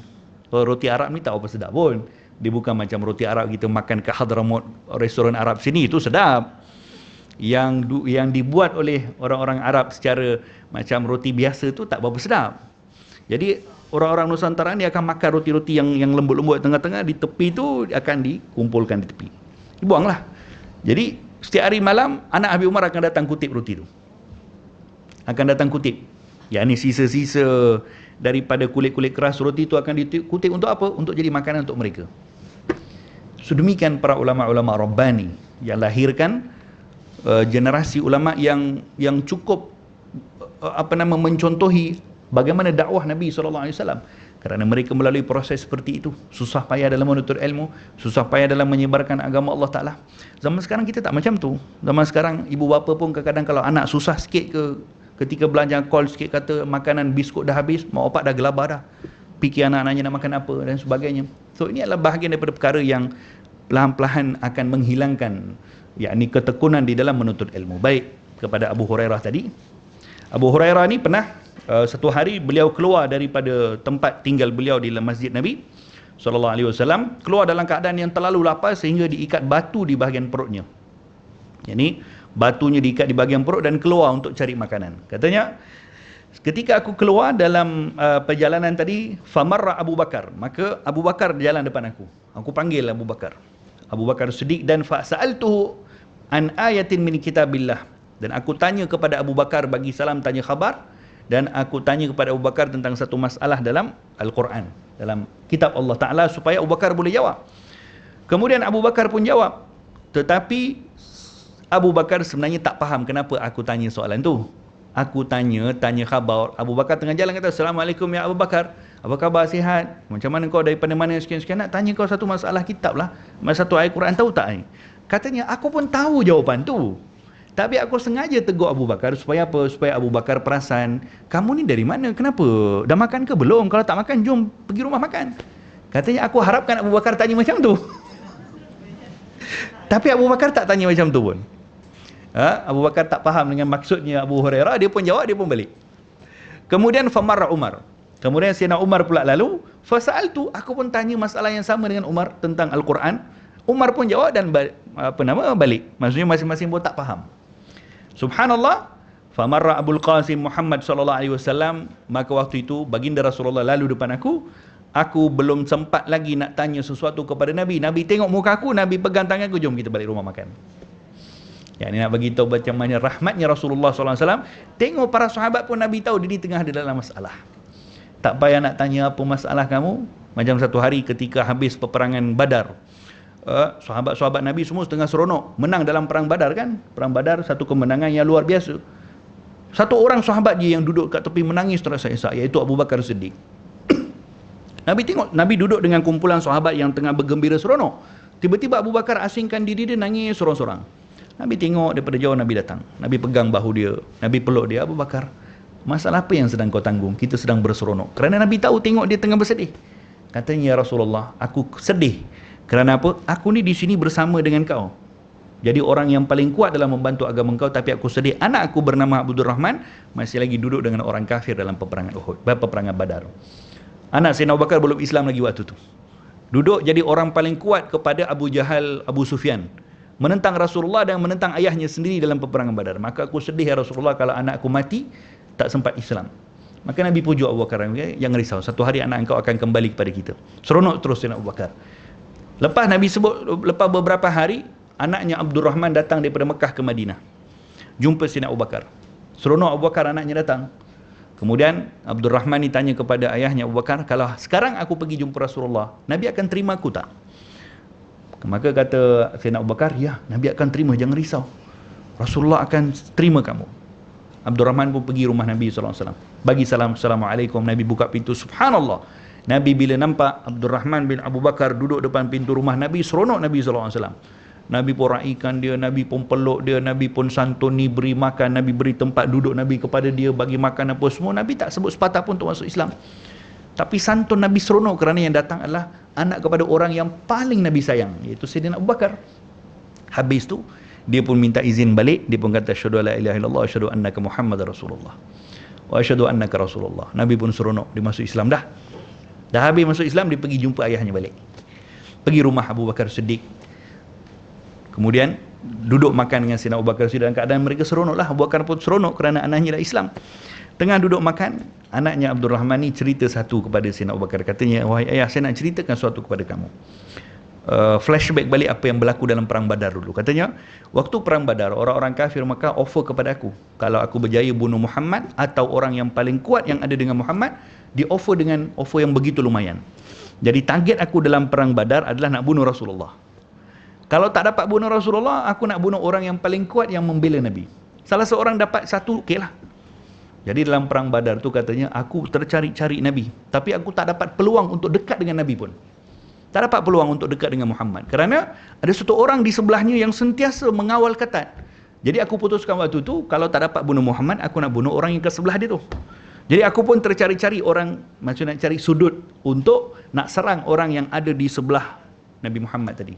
Roti Arab ni tak apa sedap pun. Dia bukan macam roti Arab kita makan ke Hadramawt, restoran Arab sini, itu sedap. Yang dibuat oleh orang-orang Arab secara macam roti biasa tu tak berapa sedap. Jadi orang-orang Nusantara ni akan makan roti-roti yang lembut-lembut tengah-tengah, di tepi tu akan dikumpulkan di tepi, dibuanglah. Jadi setiap hari malam anak Habib Umar akan datang kutip roti tu, akan datang kutip. Yang ni sisa-sisa daripada kulit-kulit keras roti tu akan dikutip untuk apa? Untuk jadi makanan untuk mereka. Sedemikian para ulama-ulama Rabbani yang lahirkan generasi ulama yang cukup mencontohi bagaimana dakwah Nabi SAW. Kerana mereka melalui proses seperti itu, susah payah dalam menuntut ilmu, susah payah dalam menyebarkan agama Allah Ta'ala. Zaman sekarang kita tak macam tu. Zaman sekarang ibu bapa pun kadang-kadang kalau anak susah sikit ketika belanja call sikit, kata makanan biskut dah habis, mak bapak dah gelabah dah, fikir anak-anaknya nak makan apa dan sebagainya. So ini adalah bahagian daripada perkara yang perlahan-lahan akan menghilangkan yakni ketekunan di dalam menuntut ilmu. Baik, kepada Abu Hurairah tadi. Abu Hurairah ni pernah satu hari beliau keluar daripada tempat tinggal beliau di dalam masjid Nabi SAW, keluar dalam keadaan yang terlalu lapar sehingga diikat batu di bahagian perutnya. Jadi batunya diikat di bahagian perut dan keluar untuk cari makanan. Katanya, ketika aku keluar dalam perjalanan tadi, famarra Abu Bakar, maka Abu Bakar jalan depan aku. Aku panggil Abu Bakar. Abu Bakar Siddiq, dan fa'sa'altuhu an ayatin min kitabillah, dan aku tanya kepada Abu Bakar, bagi salam tanya khabar, dan aku tanya kepada Abu Bakar tentang satu masalah dalam Al-Quran, dalam kitab Allah Ta'ala, supaya Abu Bakar boleh jawab. Kemudian Abu Bakar pun jawab, tetapi Abu Bakar sebenarnya tak faham kenapa aku tanya soalan tu. Aku tanya khabar. Abu Bakar tengah jalan kata, Assalamualaikum ya Abu Bakar, apa khabar, sihat? Macam mana kau, daripada mana, sekian-sekian. Nak tanya kau satu masalah kitab lah, satu ayat Quran, tahu tak ni? Katanya, aku pun tahu jawapan tu, tapi aku sengaja tegur Abu Bakar supaya apa? Supaya Abu Bakar perasan, kamu ni dari mana? Kenapa? Dah makan ke belum? Kalau tak makan, jom pergi rumah makan. Katanya, aku harapkan Abu Bakar tanya macam tu. Tapi Abu Bakar tak tanya macam tu pun. Abu Bakar tak faham dengan maksudnya Abu Hurairah, dia pun jawab, dia pun balik. Kemudian famarra Umar. Kemudian Sayyidina Umar pula lalu, fasa'altu, aku pun tanya masalah yang sama dengan Umar tentang Al-Quran. Umar pun jawab dan balik. Maksudnya masing-masing pun tak faham. Subhanallah, famarra Abul Qasim Muhammad sallallahu alaihi wasallam, maka waktu itu baginda Rasulullah lalu depan aku. Aku belum sempat lagi nak tanya sesuatu kepada Nabi. Nabi tengok muka aku, Nabi pegang tangan aku, jom kita balik rumah makan. Yang ini nak bagi tahu macam mana rahmatnya Rasulullah sallallahu alaihi wasallam. Tengok para sahabat pun Nabi tahu dia di tengah ada dalam masalah. Tak payah nak tanya apa masalah kamu. Macam satu hari ketika habis peperangan Badar, sahabat-sahabat Nabi semua setengah seronok, menang dalam perang Badar kan. Perang Badar satu kemenangan yang luar biasa. Satu orang sahabat je yang duduk kat tepi menangis terasa-esa, iaitu Abu Bakar Siddiq. Nabi tengok, Nabi duduk dengan kumpulan sahabat yang tengah bergembira seronok. Tiba-tiba Abu Bakar asingkan diri dia, nangis sorang-sorang. Nabi tengok daripada jauh, Nabi datang. Nabi pegang bahu dia, Nabi peluk dia. Abu Bakar, masalah apa yang sedang kau tanggung? Kita sedang berseronok. Kerana Nabi tahu tengok dia tengah bersedih. Katanya, ya Rasulullah, aku sedih. Kerana apa? Aku ni di sini bersama dengan kau. Jadi orang yang paling kuat dalam membantu agama kau, tapi aku sedih. Anak aku bernama Abdul Rahman masih lagi duduk dengan orang kafir dalam peperangan Uhud, peperangan Badar. Anak Sayyidina Abu Bakar belum Islam lagi waktu tu. Duduk jadi orang paling kuat kepada Abu Jahal, Abu Sufyan, menentang Rasulullah dan menentang ayahnya sendiri dalam peperangan Badar. Maka aku sedih ya Rasulullah kalau anak aku mati tak sempat Islam. Maka Nabi pujuk Abu Bakar, jangan risau, satu hari anak engkau akan kembali kepada kita. Seronok terus Sayyidina Abu Bakar. Lepas Nabi sebut, lepas beberapa hari, anaknya Abdul Rahman datang daripada Mekah ke Madinah, jumpa Sayyidina Abu Bakar. Seronok Abu Bakar anaknya datang. Kemudian Abdul Rahman ni tanya kepada ayahnya Abu Bakar, kalau sekarang aku pergi jumpa Rasulullah, Nabi akan terima aku tak? Maka kata Sayyidina Abu Bakar, ya, Nabi akan terima, jangan risau, Rasulullah akan terima kamu. Abdul Rahman pun pergi rumah Nabi SAW, bagi salam, Assalamualaikum. Nabi buka pintu, subhanallah, Nabi bila nampak Abdul Rahman bin Abu Bakar duduk depan pintu rumah Nabi, seronok Nabi SAW. Nabi pun raikan dia, Nabi pun peluk dia, Nabi pun santuni, beri makan, Nabi beri tempat duduk Nabi kepada dia, bagi makan apa semua. Nabi tak sebut sepatah pun untuk masuk Islam. Tapi santun Nabi seronok kerana yang datang adalah anak kepada orang yang paling Nabi sayang, iaitu Sayyidina Abu Bakar. Habis tu dia pun minta izin balik. Dia pun kata, asyhadu alla ilaha illallah, asyhadu annaka Muhammadar Rasulullah, wa asyhadu annaka Rasulullah. Nabi pun seronok, dia masuk Islam dah. Dah habis masuk Islam, dia pergi jumpa ayahnya balik. Pergi rumah Abu Bakar Siddiq. Kemudian duduk makan dengan Sayyidina Abu Bakar Siddiq dalam keadaan mereka seronok lah. Abu Bakar pun seronok kerana anaknya dah Islam. Tengah duduk makan, anaknya Abdul Rahman ni cerita satu kepada Sayyidina Abu Bakar. Katanya, wahai ayah, saya nak ceritakan sesuatu kepada kamu. Flashback balik apa yang berlaku dalam perang Badar dulu. Katanya, waktu perang Badar, orang-orang kafir Makkah offer kepada aku, kalau aku berjaya bunuh Muhammad atau orang yang paling kuat yang ada dengan Muhammad, dia offer dengan offer yang begitu lumayan. Jadi target aku dalam perang Badar adalah nak bunuh Rasulullah. Kalau tak dapat bunuh Rasulullah, aku nak bunuh orang yang paling kuat yang membela Nabi. Salah seorang dapat satu, okey lah. Jadi dalam perang Badar tu katanya, aku tercari-cari Nabi, tapi aku tak dapat peluang untuk dekat dengan Nabi pun. Tak dapat peluang untuk dekat dengan Muhammad. Kerana ada satu orang di sebelahnya yang sentiasa mengawal ketat. Jadi aku putuskan waktu tu, kalau tak dapat bunuh Muhammad, aku nak bunuh orang yang ke sebelah dia tu. Jadi aku pun tercari-cari orang, macam nak cari sudut untuk nak serang orang yang ada di sebelah Nabi Muhammad tadi.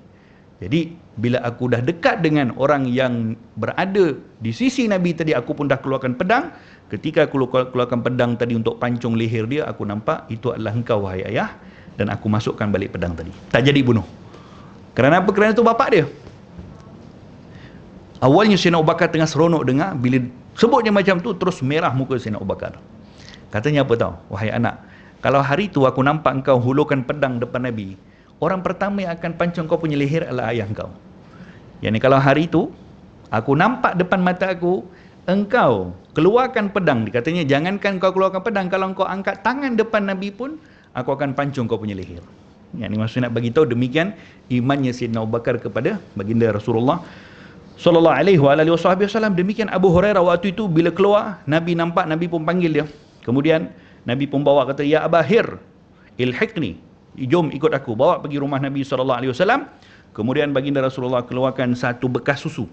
Jadi bila aku dah dekat dengan orang yang berada di sisi Nabi tadi, aku pun dah keluarkan pedang. Ketika aku keluarkan pedang tadi untuk pancung leher dia, aku nampak itu adalah engkau wahai ayah, dan aku masukkan balik pedang tadi. Tak jadi bunuh. Kerana apa? Kerana itu bapak dia. Awalnya Sayyidina Abu Bakar tengah seronok dengar, bila sebutnya macam tu terus merah muka Sayyidina Abu Bakar. Katanya apa tahu? Wahai anak, kalau hari tu aku nampak engkau hulurkan pedang depan Nabi, orang pertama yang akan pancung kau punya leher adalah ayah kau. Yani kalau hari itu aku nampak depan mata aku engkau keluarkan pedang, dikatanya jangankan kau keluarkan pedang, kalau kau angkat tangan depan Nabi pun aku akan pancung kau punya leher. Yani maksudnya nak bagi tahu demikian imannya Sayyidina Abu Bakar kepada baginda Rasulullah sallallahu alaihi wasallam. Demikian Abu Hurairah waktu itu bila keluar, Nabi nampak, Nabi pun panggil dia. Kemudian Nabi pun bawa, kata, ya Abahir ilhiqni, jom ikut aku, bawa pergi rumah Nabi sallallahu alaihi wasallam. Kemudian baginda Rasulullah keluarkan satu bekas susu.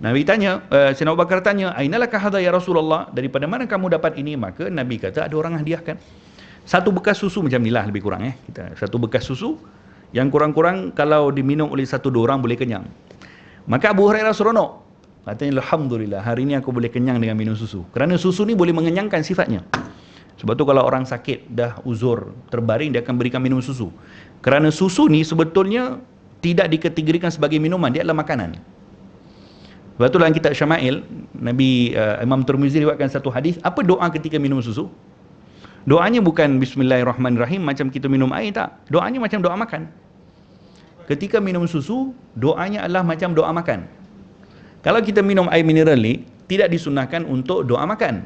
Nabi tanya, Sayyidina Abu Bakar tanya, ainalaka hadha ya Rasulullah, daripada mana kamu dapat ini? Maka Nabi kata, ada orang hadiahkan. Satu bekas susu macam inilah lebih kurang satu bekas susu yang kurang-kurang kalau diminum oleh satu dua orang boleh kenyang. Maka Abu Hurairah seronok. Katanya, alhamdulillah, hari ini aku boleh kenyang dengan minum susu. Kerana susu ni boleh mengenyangkan sifatnya. Sebab tu kalau orang sakit, dah uzur, terbaring, dia akan berikan minum susu. Kerana susu ni sebetulnya tidak dikategorikan sebagai minuman, dia adalah makanan. Sebab tu dalam kitab Syama'il, Nabi Imam Tirmizi riwayatkan satu hadis, apa doa ketika minum susu? Doanya bukan Bismillahirrahmanirrahim macam kita minum air, tak. Doanya macam doa makan. Ketika minum susu, doanya adalah macam doa makan. Kalau kita minum air mineral ni, tidak disunnahkan untuk doa makan.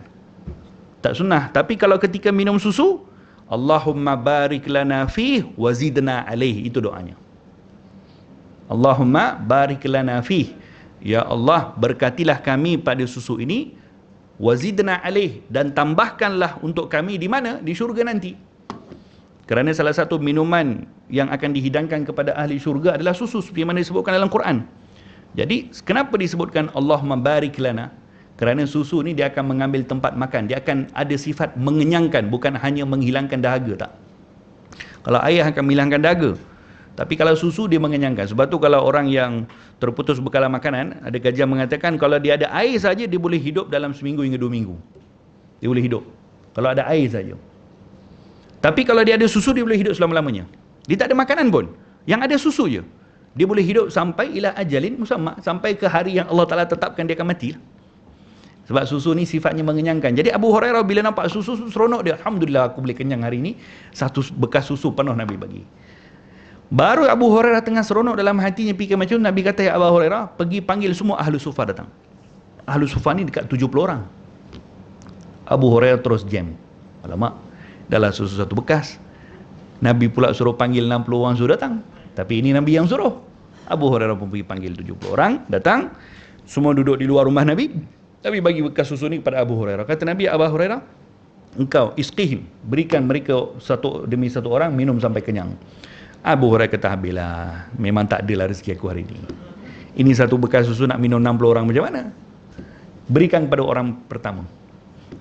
Tak sunnah. Tapi kalau ketika minum susu, Allahumma barik lana fih wa zidna alaih, itu doanya. Allahumma barik lana fih, ya Allah, berkatilah kami pada susu ini, wa zidna alaih, dan tambahkanlah untuk kami di mana? Di syurga nanti. Kerana salah satu minuman yang akan dihidangkan kepada ahli syurga adalah susu, seperti mana disebutkan dalam Quran. Jadi kenapa disebutkan Allahumma barik lana? Kerana susu ni dia akan mengambil tempat makan, dia akan ada sifat mengenyangkan, bukan hanya menghilangkan dahaga, tak. Kalau air akan menghilangkan dahaga, tapi kalau susu dia mengenyangkan. Sebab tu kalau orang yang terputus bekalan makanan, ada kajian mengatakan kalau dia ada air saja, dia boleh hidup dalam seminggu hingga 2 minggu. Dia boleh hidup kalau ada air saja. Tapi kalau dia ada susu, dia boleh hidup selama-lamanya. Dia tak ada makanan pun, yang ada susu je, dia boleh hidup sampai ila ajalin musamma, sampai ke hari yang Allah Ta'ala tetapkan dia akan mati. Sebab susu ni sifatnya mengenyangkan. Jadi Abu Hurairah bila nampak susu, seronok dia, alhamdulillah aku boleh kenyang hari ini. Satu bekas susu penuh Nabi bagi. Baru Abu Hurairah tengah seronok dalam hatinya fikir macam tu, Nabi kata, ya Abu Hurairah, pergi panggil semua ahlu sufa datang. Ahlu sufa ni dekat 70 orang. Abu Hurairah terus jam. Alamak, dalam susu satu bekas. Nabi pula suruh panggil 60 orang suruh datang. Tapi ini Nabi yang suruh. Abu Hurairah pun pergi panggil 70 orang datang. Semua duduk di luar rumah Nabi. Nabi bagi bekas susu ni kepada Abu Hurairah. Kata Nabi, Abu Hurairah, engkau isqihim, berikan mereka satu demi satu orang minum sampai kenyang. Abu Hurairah kata, habislah, memang tak adalah rezeki aku hari ini. Ini satu bekas susu nak minum 60 orang macam mana? Berikan pada orang pertama.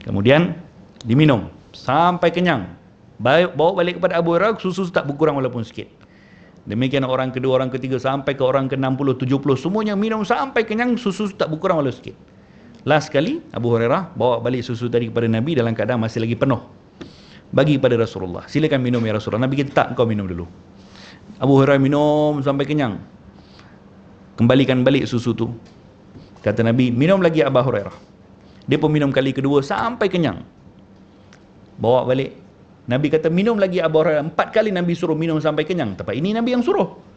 Kemudian diminum sampai kenyang. Bawa balik kepada Abu Hurairah, susu tak berkurang walaupun sikit. Demikian orang kedua, orang ketiga, sampai ke orang ke-60, 70, semuanya minum sampai kenyang, susu tak berkurang walaupun sikit. Last sekali Abu Hurairah bawa balik susu tadi kepada Nabi dalam keadaan masih lagi penuh. Bagi kepada Rasulullah, silakan minum ya Rasulullah. Nabi kata, tak, kau minum dulu. Abu Hurairah minum sampai kenyang. Kembalikan balik susu tu. Kata Nabi, minum lagi Abu Hurairah. Dia pun minum kali kedua sampai kenyang. Bawa balik. Nabi kata, minum lagi Abu Hurairah. 4 kali Nabi suruh minum sampai kenyang. Tapi ini Nabi yang suruh.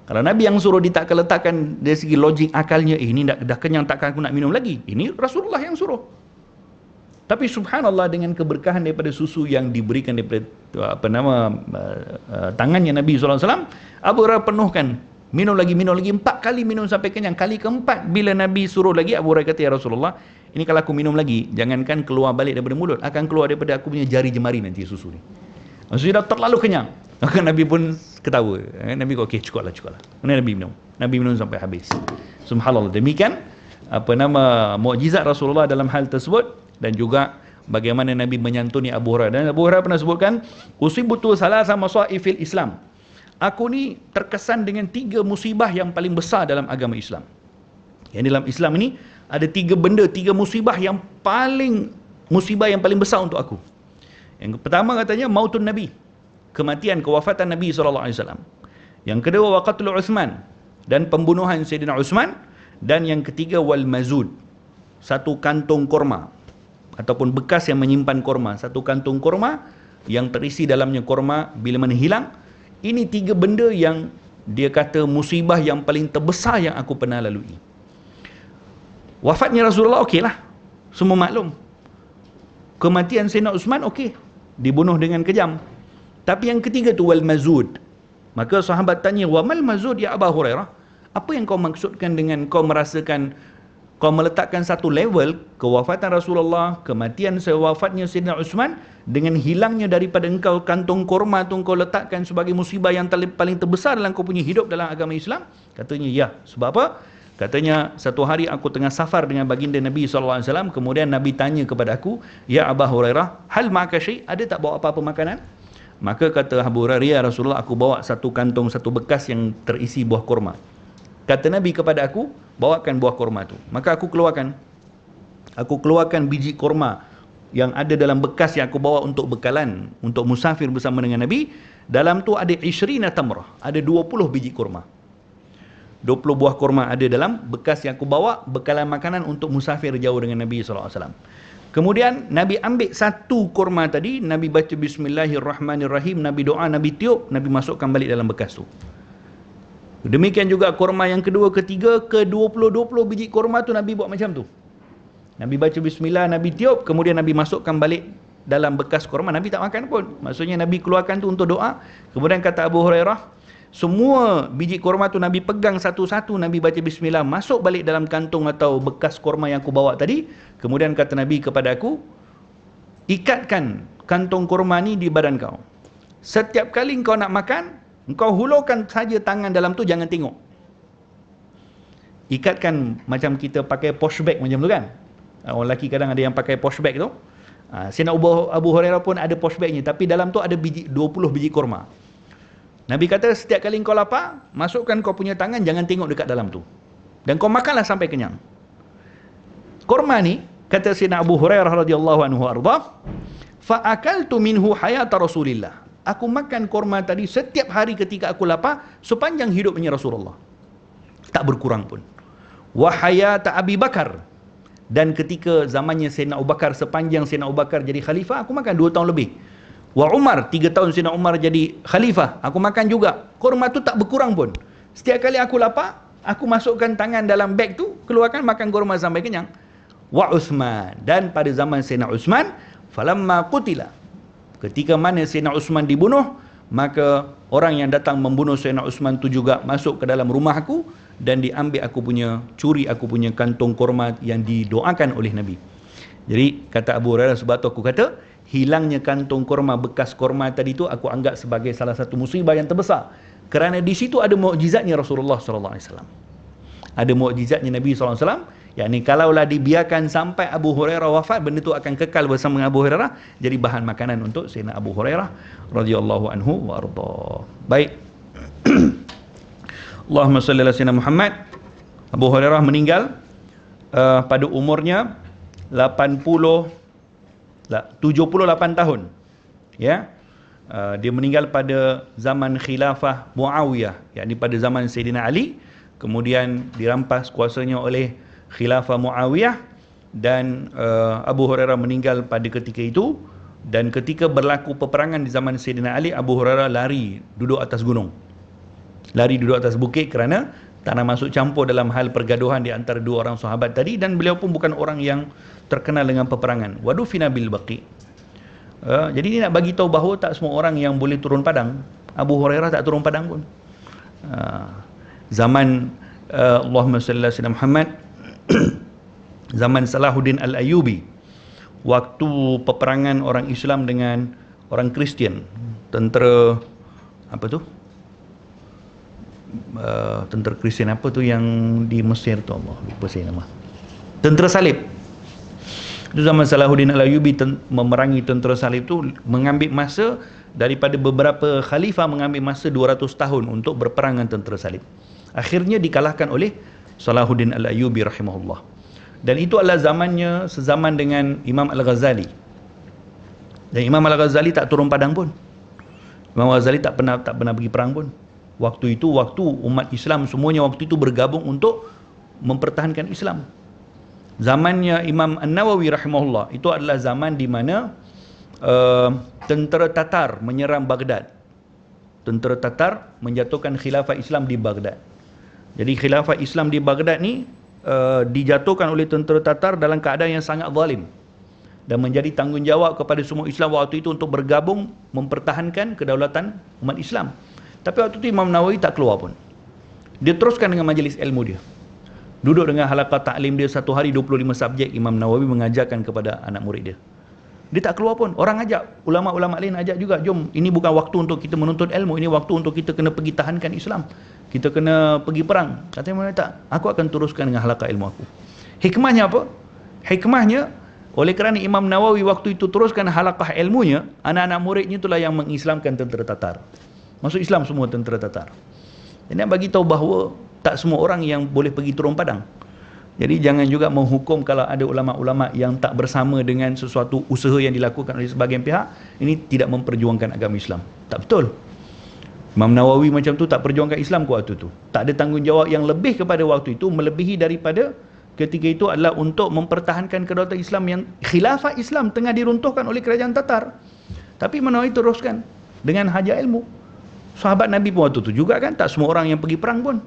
Kalau Nabi yang suruh, dia tak akan letakkan dari segi logik akalnya, ini dah kenyang, takkan aku nak minum lagi. Ini Rasulullah yang suruh. Tapi subhanallah, dengan keberkahan daripada susu yang diberikan daripada tangannya Nabi SAW, Abu Hurairah penuhkan. Minum lagi, 4 kali minum sampai kenyang. Kali keempat, bila Nabi suruh lagi, Abu Hurairah kata, ya Rasulullah, ini kalau aku minum lagi, jangankan keluar balik daripada mulut, akan keluar daripada aku punya jari jemari nanti susu ni. Maksudnya dah terlalu kenyang. Maka Nabi pun ketawa. Nabi kata, okey, cukuplah. Kemudian Nabi minum. Nabi minum sampai habis. Subhanallah. Demikian mukjizat Rasulullah dalam hal tersebut, dan juga bagaimana Nabi menyantuni Abu Hurairah. Dan Abu Hurairah pernah sebutkan, usibutu salasa masaifil Islam. aku ni terkesan dengan 3 musibah yang paling besar dalam agama Islam. Yang dalam Islam ini ada 3 benda, 3 musibah yang paling besar untuk aku. Yang pertama katanya mautun Nabi, kematian, kewafatan Nabi SAW. Yang kedua waqatul Uthman, dan pembunuhan Sayyidina Uthman. Dan yang ketiga wal mazud, satu kantung korma ataupun bekas yang menyimpan korma, satu kantung korma yang terisi dalamnya korma bila mana hilang. Ini 3 benda yang dia kata musibah yang paling terbesar yang aku pernah lalui. Wafatnya Rasulullah okeylah, semua maklum. Kematian Sayyidina Uthman okey, dibunuh dengan kejam. Tapi yang ketiga tu wal mazud. Maka sahabat tanya, wa mal mazud ya Abu Hurairah? Apa yang kau maksudkan dengan kau merasakan, kau meletakkan satu level kewafatan Rasulullah, kematian wafatnya Sayyidina Uthman, dengan hilangnya daripada engkau kantung korma tu kau letakkan sebagai musibah yang paling terbesar dalam kau punya hidup dalam agama Islam? Katanya ya. Sebab apa? Katanya, satu hari aku tengah safar dengan baginda Nabi SAW, kemudian Nabi tanya kepada aku, ya Abu Hurairah, hal ma'aka syai', ada tak bawa apa-apa makanan? Maka kata Abu Hurairah, ya Rasulullah, aku bawa satu kantung, satu bekas yang terisi buah kurma. Kata Nabi kepada aku, bawakan buah kurma tu. Maka aku keluarkan biji kurma yang ada dalam bekas yang aku bawa untuk bekalan, untuk musafir bersama dengan Nabi. Dalam tu ada 20 tamrah, ada 20 biji kurma. 20 buah kurma ada dalam bekas yang aku bawa, bekalan makanan untuk musafir jauh dengan Nabi SAW. Kemudian Nabi ambil satu kurma tadi, Nabi baca Bismillahirrahmanirrahim, Nabi doa, Nabi tiup, Nabi masukkan balik dalam bekas tu. Demikian juga kurma yang kedua, ketiga, ke 20 biji kurma tu Nabi buat macam tu. Nabi baca bismillah, Nabi tiup, kemudian Nabi masukkan balik dalam bekas kurma. Nabi tak makan pun. Maksudnya Nabi keluarkan tu untuk doa. Kemudian kata Abu Hurairah, semua biji kurma tu Nabi pegang satu-satu, Nabi baca bismillah, masuk balik dalam kantung atau bekas kurma yang aku bawa tadi. Kemudian kata Nabi kepada aku, ikatkan kantung kurma ni di badan kau. Setiap kali kau nak makan, engkau hulurkan saja tangan dalam tu, jangan tengok. Ikatkan macam kita pakai posh bag macam tu kan. Orang lelaki kadang ada yang pakai posh bag tu. Sayyidina Abu Hurairah pun ada posh bagnya, tapi dalam tu ada 20 biji kurma. Nabi kata, setiap kali kau lapar, masukkan kau punya tangan, jangan tengok dekat dalam tu. Dan kau makanlah sampai kenyang. Kurma ni, kata Sayyidina Abu Hurairah radhiyallahu anhu arda, fa akaltu minhu hayata Rasulillah. Aku makan kurma tadi setiap hari ketika aku lapar sepanjang hidupnya Rasulullah. Tak berkurang pun. Wa hayata Abi Bakar. Dan ketika zamannya Sayyidina Abu Bakar, sepanjang Sayyidina Abu Bakar jadi khalifah, aku makan 2 tahun lebih. Wa Umar, 3 tahun Sayyidina Umar jadi khalifah, aku makan juga. Kurma tu tak berkurang pun. Setiap kali aku lapar, aku masukkan tangan dalam beg tu, keluarkan, makan kurma sampai kenyang. Wa Uthman. Dan pada zaman Sayyidina Uthman, falamma qutila, ketika mana Sayyidina Uthman dibunuh, maka orang yang datang membunuh Sayyidina Uthman tu juga masuk ke dalam rumah aku dan diambil curi aku punya kantung kurma yang didoakan oleh Nabi. Jadi kata Abu Hurairah, sebab tu aku kata, hilangnya kantung kurma, bekas kurma tadi tu aku anggap sebagai salah satu musibah yang terbesar. Kerana di situ ada mukjizatnya Rasulullah SAW. Ada mukjizatnya Nabi SAW. Yakni kalaulah dibiarkan sampai Abu Hurairah wafat, benda tu akan kekal bersama dengan Abu Hurairah, jadi bahan makanan untuk Sayyidina Abu Hurairah radhiyallahu anhu wa arda. Baik. Allahumma salli ala Sayyidina Muhammad. Abu Hurairah meninggal pada umurnya 78 tahun. Ya. Dia meninggal pada zaman khilafah Muawiyah, yakni pada zaman Sayyidina Ali, kemudian dirampas kuasanya oleh khilafah Muawiyah, dan Abu Hurairah meninggal pada ketika itu. Dan ketika berlaku peperangan di zaman Sayyidina Ali, Abu Hurairah lari duduk atas gunung, lari duduk atas bukit, kerana tak nak masuk campur dalam hal pergaduhan di antara 2 orang sahabat tadi. Dan beliau pun bukan orang yang terkenal dengan peperangan. Wadufina bil baqi. Jadi dia nak bagi tahu bahawa tak semua orang yang boleh turun padang. Abu Hurairah tak turun padang pun. Zaman Allahumma salli ala Sayyidina Muhammad, zaman Salahuddin Al-Ayyubi, waktu peperangan orang Islam dengan orang Kristian, tentera apa tu? Tentera Kristian apa tu yang di Mesir tu, Allah lupa saya nama. Tentera Salib. Itu zaman Salahuddin Al-Ayyubi memerangi tentera Salib tu, mengambil masa daripada beberapa khalifah mengambil masa 200 tahun untuk berperang dengan tentera salib. Akhirnya dikalahkan oleh Salahuddin Al-Ayyubi rahimahullah. Dan itu adalah zamannya sezaman dengan Imam Al-Ghazali. Dan Imam Al-Ghazali tak turun padang pun. Imam Al-Ghazali tak pernah pergi perang pun. Waktu itu, waktu umat Islam semuanya waktu itu bergabung untuk mempertahankan Islam. Zamannya Imam An-Nawawi rahimahullah, itu adalah zaman di mana tentera Tatar menyerang Baghdad. Tentera Tatar menjatuhkan khilafah Islam di Baghdad. Jadi khilafah Islam di Baghdad ni dijatuhkan oleh tentera Tatar dalam keadaan yang sangat zalim, dan menjadi tanggungjawab kepada semua Islam waktu itu untuk bergabung mempertahankan kedaulatan umat Islam. Tapi waktu itu Imam Nawawi tak keluar pun. Dia teruskan dengan majlis ilmu dia. Duduk dengan halaqah ta'lim dia, satu hari 25 subjek Imam Nawawi mengajarkan kepada anak murid dia. Dia tak keluar pun. Orang ajak, ulama-ulama lain ajak juga, jom, ini bukan waktu untuk kita menuntut ilmu, ini waktu untuk kita kena pergi tahankan Islam. Kita kena pergi perang. Kata Imam Nawawi, tak, aku akan teruskan dengan halaqah ilmu aku. Hikmahnya apa? Hikmahnya, oleh kerana Imam Nawawi waktu itu teruskan halaqah ilmunya, anak-anak muridnya itulah yang mengislamkan tentera Tatar. Masuk Islam semua tentera Tatar. Jadi nak bagi tahu bahawa tak semua orang yang boleh pergi turun padang. Jadi jangan juga menghukum kalau ada ulama-ulama yang tak bersama dengan sesuatu usaha yang dilakukan oleh sebahagian pihak, ini tidak memperjuangkan agama Islam. Tak betul. Imam Nawawi macam tu tak perjuangkan Islam ke waktu tu. Tak ada tanggungjawab yang lebih kepada waktu itu, melebihi daripada ketika itu adalah untuk mempertahankan kedaulatan Islam yang khilafah Islam tengah diruntuhkan oleh kerajaan Tatar. Tapi Imam Nawawi teruskan dengan haja ilmu. Sahabat Nabi pun waktu tu juga kan, tak semua orang yang pergi perang pun.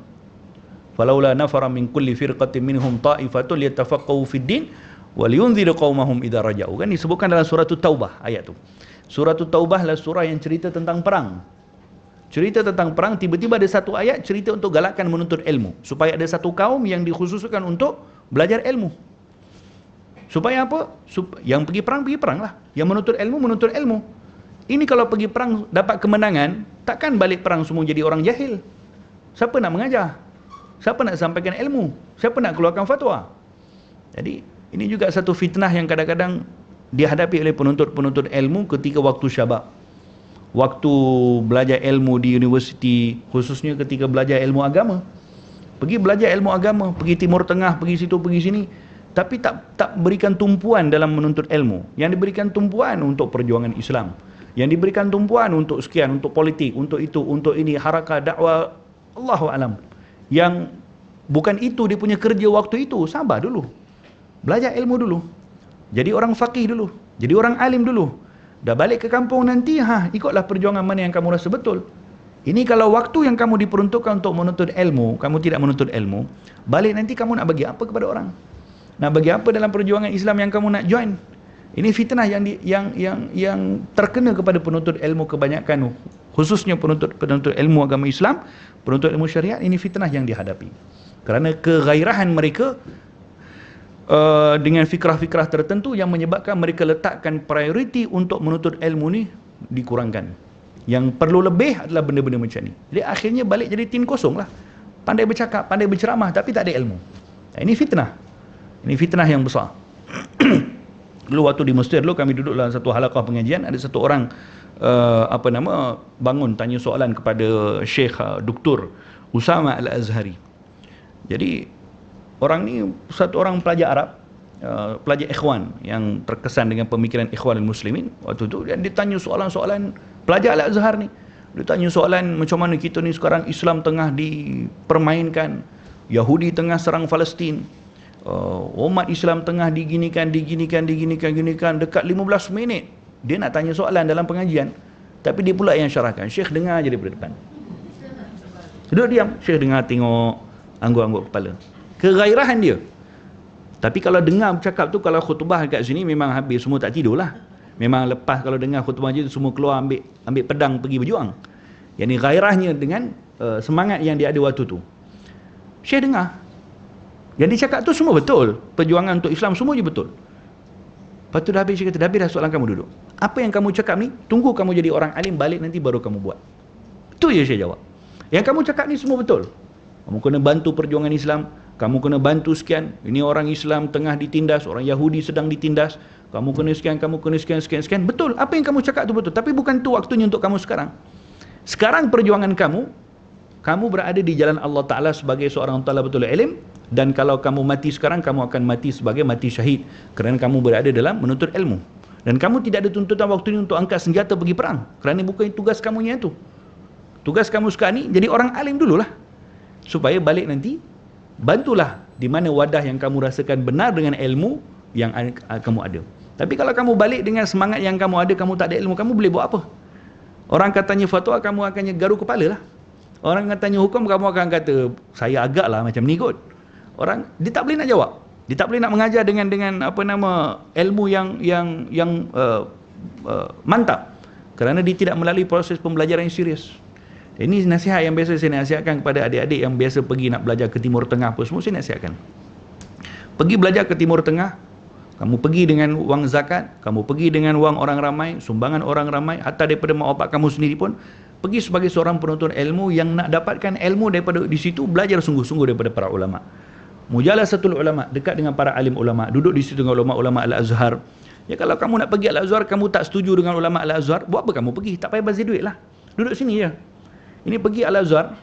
Falaula nafara min kulli firqatin minhum ta'ifatun liyatafaqahu fid din wa liyunziru qaumahum idza raja'u. Kan disebutkan dalam surah Taubah ayat tu. Surah Taubah adalah surah yang cerita tentang perang. Cerita tentang perang, tiba-tiba ada satu ayat cerita untuk galakkan menuntut ilmu, supaya ada satu kaum yang dikhususkan untuk belajar ilmu. Supaya apa? Yang pergi perang lah. Yang menuntut ilmu. Ini kalau pergi perang dapat kemenangan, takkan balik perang semua jadi orang jahil. Siapa nak mengajar? Siapa nak sampaikan ilmu? Siapa nak keluarkan fatwa? Jadi ini juga satu fitnah yang kadang-kadang dihadapi oleh penuntut-penuntut ilmu ketika waktu syabab. Waktu belajar ilmu di universiti, khususnya ketika belajar ilmu agama. Pergi belajar ilmu agama, pergi Timur Tengah, pergi situ, pergi sini, tapi tak berikan tumpuan dalam menuntut ilmu. Yang diberikan tumpuan untuk perjuangan Islam. Yang diberikan tumpuan untuk sekian, untuk politik, untuk itu, untuk ini, harakah, dakwah, Allahu alam. Yang bukan itu dia punya kerja waktu itu, sabar dulu. Belajar ilmu dulu. Jadi orang faqih dulu. Jadi orang alim dulu. Dah balik ke kampung nanti, ikutlah perjuangan mana yang kamu rasa betul. Ini kalau waktu yang kamu diperuntukkan untuk menuntut ilmu, kamu tidak menuntut ilmu, balik nanti kamu nak bagi apa kepada orang? Nak bagi apa dalam perjuangan Islam yang kamu nak join? Ini fitnah yang terkena kepada penuntut ilmu kebanyakan, khususnya penuntut ilmu agama Islam, penuntut ilmu syariat. Ini fitnah yang dihadapi kerana kegairahan mereka dengan fikrah-fikrah tertentu yang menyebabkan mereka letakkan prioriti untuk menuntut ilmu ni dikurangkan. Yang perlu lebih adalah benda-benda macam ni. Jadi akhirnya balik jadi tin kosong lah. Pandai bercakap, pandai berceramah, tapi tak ada ilmu. Ini fitnah. Ini fitnah yang besar. Dulu waktu di Mesir, dulu kami duduk dalam satu halaqah pengajian, ada satu orang bangun tanya soalan kepada Syekh Dr. Usama Al-Azhari. Jadi orang ni satu orang pelajar Arab, pelajar ikhwan yang terkesan dengan pemikiran Ikhwanul Muslimin. Waktu tu dia ditanya soalan-soalan, pelajar Al-Azhar ni. Dia tanya soalan macam mana kita ni sekarang Islam tengah dipermainkan, Yahudi tengah serang Palestin, umat Islam tengah diginikan dekat 15 minit. Dia nak tanya soalan dalam pengajian, tapi dia pula yang syarahkan. Syekh dengar je daripada depan. Duduk diam, Syekh dengar, tengok, angguk-angguk kepala. Kegairahan dia. Tapi kalau dengar bercakap tu, kalau khutbah kat sini memang habis, semua tak tidur lah. Memang lepas kalau dengar khutbah je semua keluar ambil pedang pergi berjuang. Yang ni gairahnya dengan semangat yang dia ada waktu tu. Syekh dengar. Yang dia cakap tu semua betul. Perjuangan untuk Islam semua je betul. Lepas tu dah habis, Syekh kata, dah habis dah soalan kamu, duduk. Apa yang kamu cakap ni, tunggu kamu jadi orang alim balik nanti baru kamu buat. Itu je Syekh jawab. Yang kamu cakap ni semua betul. Kamu kena bantu perjuangan Islam, kamu kena bantu sekian, ini orang Islam tengah ditindas, orang Yahudi sedang ditindas, kamu kena sekian, kamu kena sekian. Betul, apa yang kamu cakap itu betul, tapi bukan itu waktunya untuk kamu sekarang. Sekarang perjuangan kamu berada di jalan Allah Ta'ala sebagai seorang talabatul ilm, dan kalau kamu mati sekarang, kamu akan mati sebagai mati syahid, kerana kamu berada dalam menuntut ilmu. Dan kamu tidak ada tuntutan waktunya untuk angkat senjata pergi perang, kerana bukan tugas kamunya itu. Tugas kamu sekarang ni jadi orang alim dululah, supaya balik nanti bantulah di mana wadah yang kamu rasakan benar dengan ilmu yang kamu ada. Tapi kalau kamu balik dengan semangat yang kamu ada, kamu tak ada ilmu, kamu boleh buat apa? Orang katanya fatwa, kamu akannya garu kepala lah. Orang katanya hukum, kamu akan kata saya agak lah macam ni kot. Orang dia tak boleh nak jawab, dia tak boleh nak mengajar dengan ilmu yang mantap, kerana dia tidak melalui proses pembelajaran yang serius. Ini nasihat yang biasa saya nasihatkan kepada adik-adik yang biasa pergi nak belajar ke Timur Tengah apa semua. Saya nasihatkan, pergi belajar ke Timur Tengah, kamu pergi dengan wang zakat, kamu pergi dengan wang orang ramai, sumbangan orang ramai, hatta daripada mak bapak kamu sendiri pun, pergi sebagai seorang penuntut ilmu yang nak dapatkan ilmu daripada di situ, belajar sungguh-sungguh daripada para ulama. Mujalasatul ulama, dekat dengan para alim ulama, duduk di situ dengan ulama-ulama Al-Azhar. Ya, kalau kamu nak pergi Al-Azhar, kamu tak setuju dengan ulama Al-Azhar, buat apa kamu pergi? Tak payah bazir duit lah, duduk sini je. Ini pergi Al-Azhar,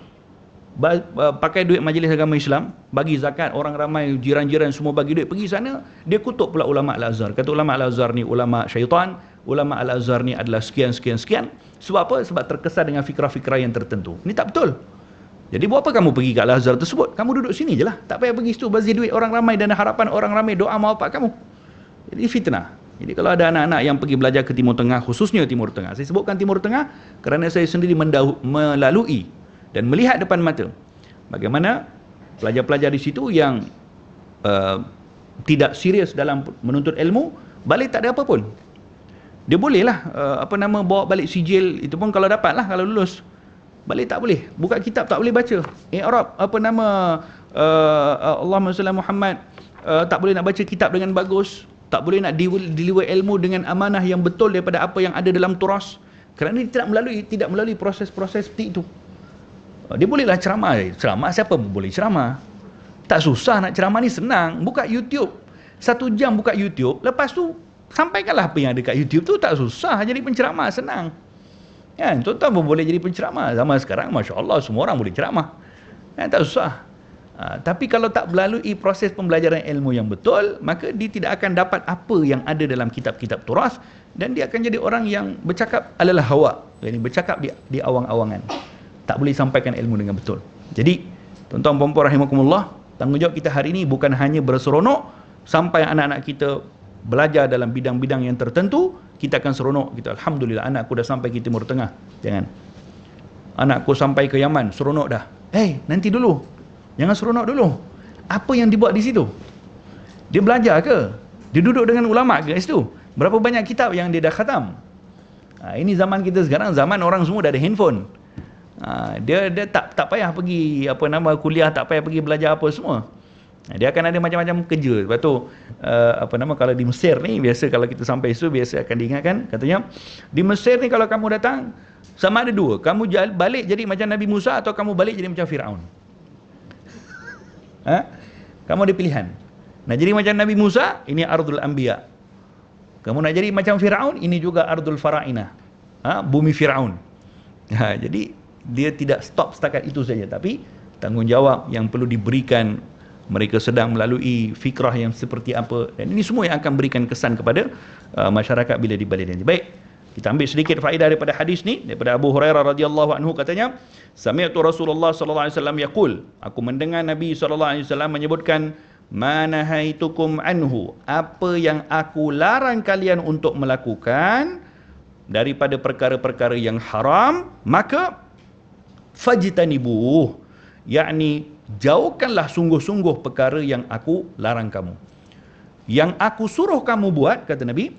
pakai duit Majlis Agama Islam, bagi zakat, orang ramai, jiran-jiran semua bagi duit, pergi sana, dia kutuk pula ulama Al-Azhar. Kata ulama Al-Azhar ni ulama syaitan, ulama Al-Azhar ni adalah sekian. Sebab apa? Sebab terkesan dengan fikrah-fikrah yang tertentu. Ini tak betul. Jadi buat apa kamu pergi ke Al-Azhar tersebut? Kamu duduk sini je lah, tak payah pergi situ bazir duit orang ramai dan harapan orang ramai doa mak bapak kamu. Jadi fitnah. Jadi kalau ada anak-anak yang pergi belajar ke Timur Tengah, khususnya Timur Tengah, saya sebutkan Timur Tengah kerana saya sendiri melalui dan melihat depan mata bagaimana pelajar-pelajar di situ yang tidak serius dalam menuntut ilmu, balik tak ada apa pun. Dia bolehlah bawa balik sijil, itu pun kalau dapat lah, kalau lulus. Balik tak boleh, buka kitab tak boleh baca. I'rab Allahumma salli Muhammad, tak boleh nak baca kitab dengan bagus, tak boleh nak deliver ilmu dengan amanah yang betul daripada apa yang ada dalam turas, kerana dia tidak melalui proses-proses seperti itu. Dia bolehlah ceramah. Ceramah siapa boleh ceramah? Tak susah nak ceramah ni, senang. Buka YouTube, 1 jam buka YouTube, lepas tu sampaikanlah apa yang ada kat YouTube tu. Tak susah jadi penceramah, senang. Kan, tuan-tuan pun boleh jadi penceramah. Zaman sekarang Masya Allah semua orang boleh ceramah, kan, tak susah. Tapi kalau tak melalui proses pembelajaran ilmu yang betul, maka dia tidak akan dapat apa yang ada dalam kitab-kitab turas, dan dia akan jadi orang yang bercakap adalah hawa, yani bercakap di awang-awangan, tak boleh sampaikan ilmu dengan betul. Jadi tuan-tuan puan-puan rahimakumullah, tanggungjawab kita hari ini bukan hanya berseronok sampai anak-anak kita belajar dalam bidang-bidang yang tertentu, kita akan seronok, kita alhamdulillah anakku dah sampai ke Timur Tengah. Jangan, anakku sampai ke Yaman, seronok dah. Nanti dulu, jangan seronok dulu. Apa yang dibuat di situ? Dia belajar ke? Dia duduk dengan ulama ke kat situ? Berapa banyak kitab yang dia dah khatam? Ini zaman kita sekarang, zaman orang semua dah ada handphone. Dia tak payah pergi kuliah, tak payah pergi belajar apa semua. Dia akan ada macam-macam kerja. Lepas tu kalau di Mesir ni, biasa kalau kita sampai situ, biasa akan diingatkan, katanya di Mesir ni kalau kamu datang, sama ada dua, kamu balik jadi macam Nabi Musa, atau kamu balik jadi macam Fir'aun. Kamu ada pilihan. Nak jadi macam Nabi Musa, ini Ardul Anbiya. Kamu nak jadi macam Fir'aun, ini juga Ardul Fara'inah, bumi Fir'aun. Jadi dia tidak stop setakat itu saja, tapi tanggungjawab yang perlu diberikan, mereka sedang melalui fikrah yang seperti apa, dan ini semua yang akan berikan kesan kepada masyarakat bila dibalik nanti. Baik, kita ambil sedikit faedah daripada hadis ni, daripada Abu Hurairah radhiyallahu anhu, katanya, sami'tu Rasulullah sallallahu alaihi wasallam yaqul, aku mendengar Nabi sallallahu alaihi wasallam menyebutkan, ma nahaitukum anhu, apa yang aku larang kalian untuk melakukan daripada perkara-perkara yang haram, maka fajtanibuh, yakni jauhkanlah sungguh-sungguh perkara yang aku larang kamu. Yang aku suruh kamu buat, kata Nabi,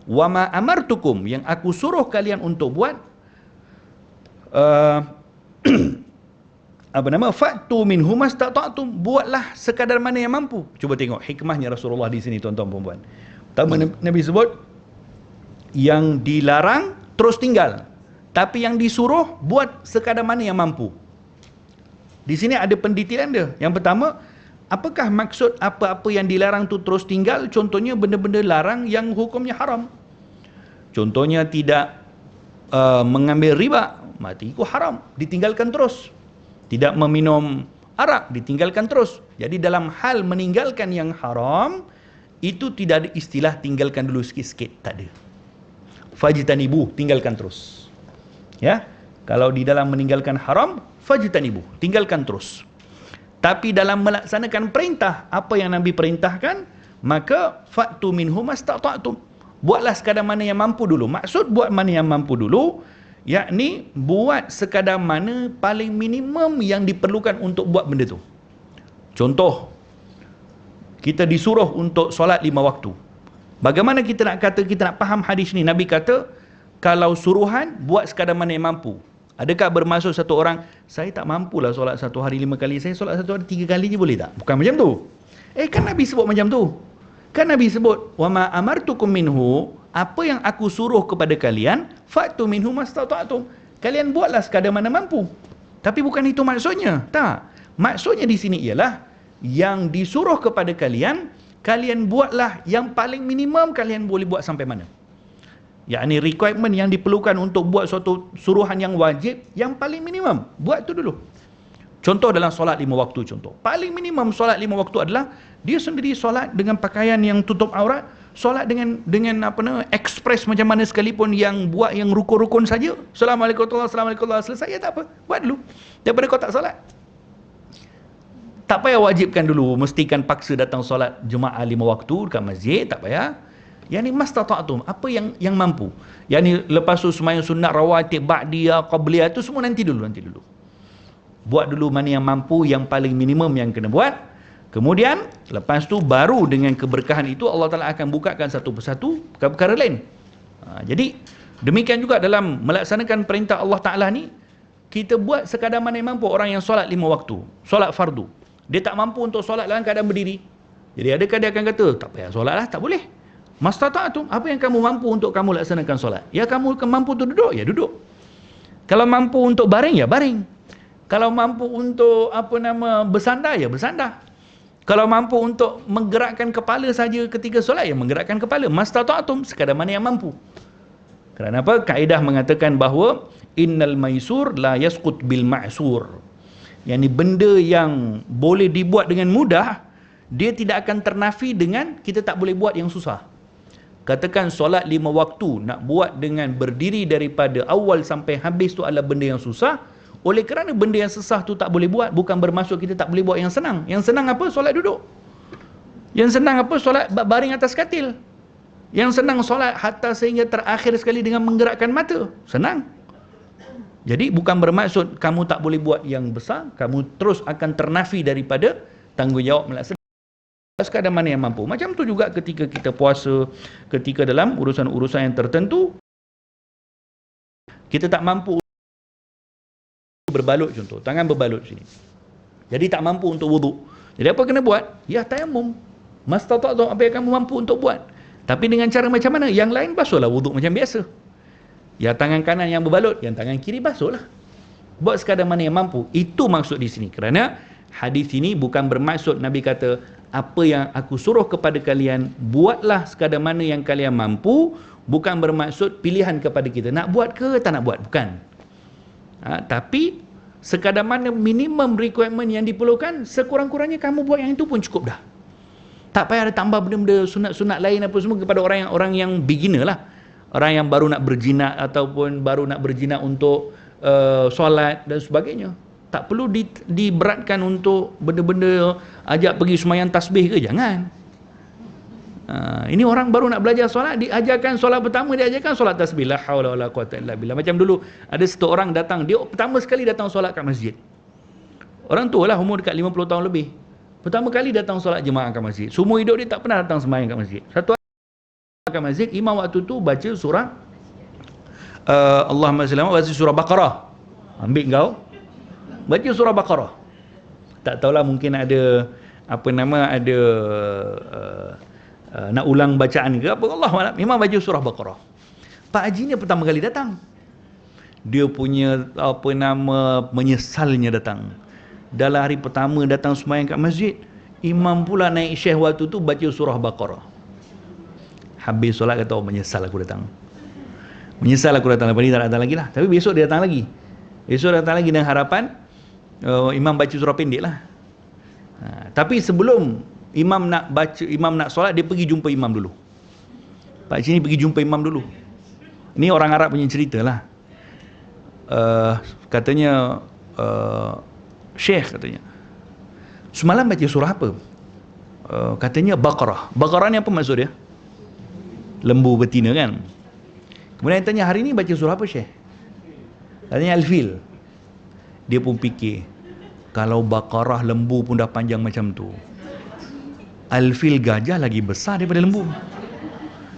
wa ma amartukum, yang aku suruh kalian untuk buat, fa'tu minhu mastata'tum, buatlah sekadar mana yang mampu. Cuba tengok hikmahnya Rasulullah di sini, tuan-tuan puan-puan. Pertama, Nabi sebut yang dilarang terus tinggal, tapi yang disuruh buat sekadar mana yang mampu. Di sini ada pendetailan dia. Yang pertama, apakah maksud apa-apa yang dilarang tu terus tinggal? Contohnya benda-benda larang yang hukumnya haram. Contohnya tidak mengambil riba, mati itu haram, ditinggalkan terus. Tidak meminum arak, ditinggalkan terus. Jadi dalam hal meninggalkan yang haram, itu tidak ada istilah tinggalkan dulu sikit-sikit, tak ada. Fajtanibu, tinggalkan terus. Ya, kalau di dalam meninggalkan haram, fajtanibu, tinggalkan terus. Tapi dalam melaksanakan perintah, apa yang Nabi perintahkan, maka fa'tu minhu mastata'tum. Buatlah sekadar mana yang mampu dulu. Maksud buat mana yang mampu dulu, yakni buat sekadar mana paling minimum yang diperlukan untuk buat benda tu. Contoh, kita disuruh untuk solat 5 waktu. Bagaimana kita nak kata, kita nak faham hadis ni? Nabi kata, kalau suruhan, buat sekadar mana yang mampu. Adakah bermaksud satu orang, saya tak mampulah solat satu hari 5 kali, saya solat satu hari 3 kali je boleh tak? Bukan macam tu. Kan Nabi sebut macam tu. Kan Nabi sebut, wa ma amartukum minhu, apa yang aku suruh kepada kalian, fa'tu minhu mastata'tum. Kalian buatlah sekadar mana mampu. Tapi bukan itu maksudnya. Tak. Maksudnya di sini ialah yang disuruh kepada kalian, kalian buatlah yang paling minimum kalian boleh buat sampai mana. Yakni requirement yang diperlukan untuk buat suatu suruhan yang wajib, yang paling minimum, buat tu dulu. Contoh dalam solat 5 waktu, contoh. Paling minimum solat 5 waktu adalah dia sendiri solat dengan pakaian yang tutup aurat, solat dengan ekspres macam mana sekalipun, yang buat yang rukun-rukun saja. Assalamualaikum warahmatullahi wabarakatuh, selesai, ya tak apa. Buat dulu. Daripada kau tak solat. Tak payah wajibkan dulu, mestikan paksa datang solat Jumaat 5 waktu dekat masjid, tak payah. Yang ni mastata'tum, apa yang mampu. Yang ni lepas tu sembahyang sunat, rawatib, ba'diyah, qabliyah, tu semua nanti dulu. Buat dulu mana yang mampu, yang paling minimum yang kena buat. Kemudian lepas tu baru dengan keberkahan itu Allah Ta'ala akan bukakan satu persatu perkara lain. Jadi demikian juga dalam melaksanakan perintah Allah Ta'ala ni, kita buat sekadar mana yang mampu. Orang yang solat 5 waktu, solat fardu, dia tak mampu untuk solat dalam keadaan berdiri, jadi adakah dia akan kata, tak payah solat lah? Tak boleh. Mastata'tum, apa yang kamu mampu untuk kamu laksanakan solat. Ya kamu mampu untuk duduk, ya duduk. Kalau mampu untuk baring, ya baring. Kalau mampu untuk bersandar, ya bersandar. Kalau mampu untuk menggerakkan kepala saja ketika solat, ya menggerakkan kepala. Mastata'tum, sekadar mana yang mampu. Kerana apa? Kaedah mengatakan bahawa innal maisur la yasqut bil ma'sur. Yang ni benda yang boleh dibuat dengan mudah, dia tidak akan ternafi dengan kita tak boleh buat yang susah. Katakan solat 5 waktu nak buat dengan berdiri daripada awal sampai habis tu adalah benda yang susah. Oleh kerana benda yang susah tu tak boleh buat, bukan bermaksud kita tak boleh buat yang senang. Yang senang apa? Solat duduk. Yang senang apa? Solat baring atas katil. Yang senang solat hatta sehingga terakhir sekali dengan menggerakkan mata. Senang. Jadi bukan bermaksud kamu tak boleh buat yang besar, kamu terus akan ternafi daripada tanggungjawab melaksanakan sekadar mana yang mampu. Macam tu juga ketika kita puasa, ketika dalam urusan-urusan yang tertentu, kita tak mampu berbalut, contoh, tangan berbalut sini. Jadi tak mampu untuk wuduk. Jadi apa kena buat? Ya tayamum. Mastata'tum, apa yang kamu mampu untuk buat. Tapi dengan cara macam mana? Yang lain basuhlah wuduk macam biasa. Ya tangan kanan yang berbalut, yang tangan kiri basuhlah. Buat sekadar mana yang mampu. Itu maksud di sini. Kerana hadis ini bukan bermaksud Nabi kata, apa yang aku suruh kepada kalian, buatlah sekadar mana yang kalian mampu. Bukan bermaksud pilihan kepada kita, nak buat ke tak nak buat, bukan. Tapi sekadar mana minimum requirement yang diperlukan, sekurang-kurangnya kamu buat yang itu pun cukup dah. Tak payah ada tambah benda-benda sunat-sunat lain apa semua kepada orang yang beginner lah. Orang yang baru nak berjinak ataupun baru nak berjinak untuk solat dan sebagainya. Tak perlu diberatkan untuk benda-benda ajak pergi sembahyang tasbih ke, jangan. Ini orang baru nak belajar solat, diajarkan solat pertama, diajarkan solat tasbih. La haula wala quwata illa billah. Macam dulu ada satu orang datang, dia pertama sekali datang solat kat masjid. Orang tua lah, umur dekat 50 tahun lebih. Pertama kali datang solat jemaah kat masjid. Semua hidup dia tak pernah datang sembahyang kat masjid. Satu hari kat masjid, imam waktu tu baca surah Allahumma salli baca surah Baqarah. Ambil kau baca surah Baqarah. Tak tahulah, mungkin ada ada nak ulang bacaan ke apa, Allahuakbar. Memang baca surah Baqarah. Pak Haji ni pertama kali datang, dia punya menyesalnya datang. Dalam hari pertama datang sembahyang kat masjid, Imam pula naik syekh waktu tu baca surah Baqarah. Habis solat kata, oh menyesal aku datang. Menyesal aku datang, lepas ni tak datang lagi lah. Tapi besok dia datang lagi. Besok datang lagi dengan harapan imam baca surah pendek lah. Tapi sebelum imam nak solat, dia pergi jumpa imam dulu. Pak Cik ni pergi jumpa imam dulu. Ni orang Arab punya cerita lah. Katanya Syekh katanya, semalam baca surah apa? Katanya Baqarah. Baqarah ni apa maksud dia? Lembu betina kan. Kemudian tanya, hari ni baca surah apa Syekh? Katanya Al-Fil. Dia pun fikir, kalau Baqarah lembu pun dah panjang macam tu, Al-Fil gajah lagi besar daripada lembu.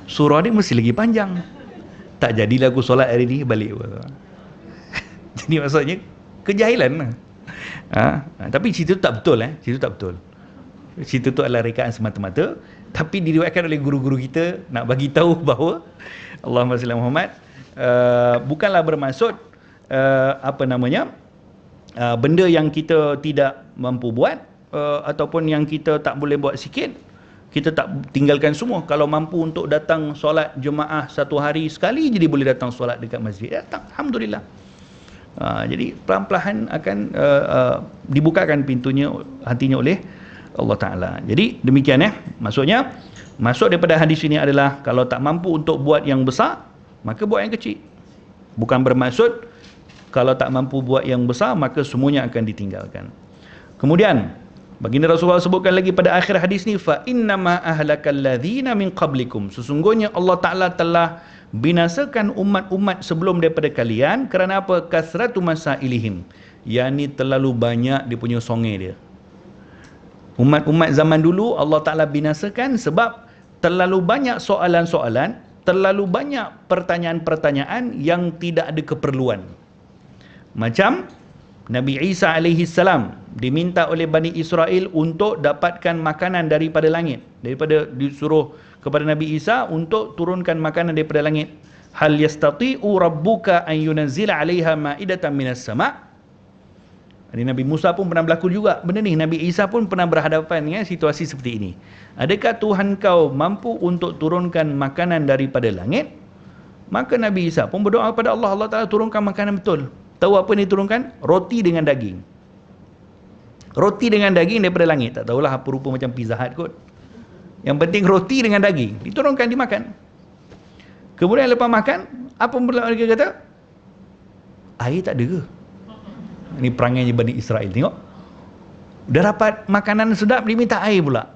Surah dia mesti lagi panjang. Tak jadilah aku solat hari ni, balik. Jadi maksudnya kejahilan. Tapi cerita tu tak betul. Cerita tu tak betul. Cerita tu adalah rekaan semata-mata, tapi diriwayatkan oleh guru-guru kita nak bagi tahu bahawa Allahumma salli Muhammad, bukanlah bermaksud benda yang kita tidak mampu buat, ataupun yang kita tak boleh buat sikit, kita tak tinggalkan semua. Kalau mampu untuk datang solat jemaah satu hari sekali, jadi boleh datang solat dekat masjid, datang, alhamdulillah. Jadi perlahan-lahan akan dibukakan pintunya, hatinya oleh Allah Ta'ala. Jadi demikian maksudnya, maksud daripada hadis ini adalah kalau tak mampu untuk buat yang besar, maka buat yang kecil. Bukan bermaksud kalau tak mampu buat yang besar, maka semuanya akan ditinggalkan. Kemudian baginda Rasulullah sebutkan lagi pada akhir hadis ni, fa innama ahlakal ladzina min qablikum, sesungguhnya Allah Ta'ala telah binasakan umat-umat sebelum daripada kalian. Kerana apa? Kasratu masailihim, yakni terlalu banyak dia punya songai dia. Umat-umat zaman dulu Allah Ta'ala binasakan sebab terlalu banyak soalan-soalan, terlalu banyak pertanyaan-pertanyaan yang tidak ada keperluan. Macam Nabi Isa alaihi salam diminta oleh Bani Israel untuk dapatkan makanan daripada langit. Daripada disuruh kepada Nabi Isa untuk turunkan makanan daripada langit. Hal yastati'u rabbuka an yunazzila 'alaiha ma'idatan minas sama'. Jadi Nabi Musa pun pernah berlaku juga benda ni. Nabi Isa pun pernah berhadapan dengan situasi seperti ini. Adakah Tuhan kau mampu untuk turunkan makanan daripada langit? Maka Nabi Isa pun berdoa kepada Allah. Allah Ta'ala turunkan makanan betul. Tahu apa yang diturunkan? Roti dengan daging. Roti dengan daging daripada langit. Tak tahulah apa rupa macam Pizza Hut kot. Yang penting roti dengan daging diturunkan, dimakan. Kemudian lepas makan, apa mereka kata? Air tak ada ke? Ini perangainya Bani Israel. Tengok, dah dapat makanan sedap, dia minta air pula.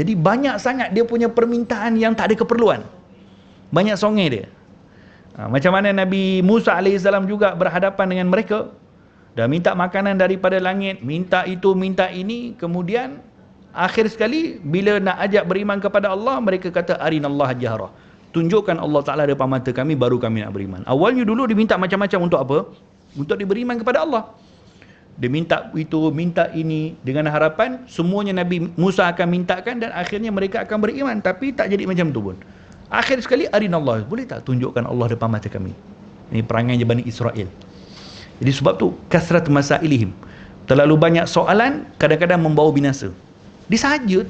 Jadi banyak sangat dia punya permintaan yang tak ada keperluan. Banyak songai dia. Macam mana Nabi Musa AS juga berhadapan dengan mereka. Dah minta makanan daripada langit, minta itu, minta ini. Kemudian akhir sekali bila nak ajak beriman kepada Allah, mereka kata arinallah jahra, tunjukkan Allah Ta'ala depan mata kami, baru kami nak beriman. Awalnya dulu diminta macam-macam untuk apa? Untuk diberiman kepada Allah. Dia minta itu, minta ini, dengan harapan semuanya Nabi Musa akan mintakan, dan akhirnya mereka akan beriman. Tapi tak jadi macam tu pun. Akhir sekali arinallah, boleh tak tunjukkan Allah depan mata kami? Ini perangai Bani Israel. Jadi sebab tu kasrat masailihim, terlalu banyak soalan kadang-kadang membawa binasa. Dia saja,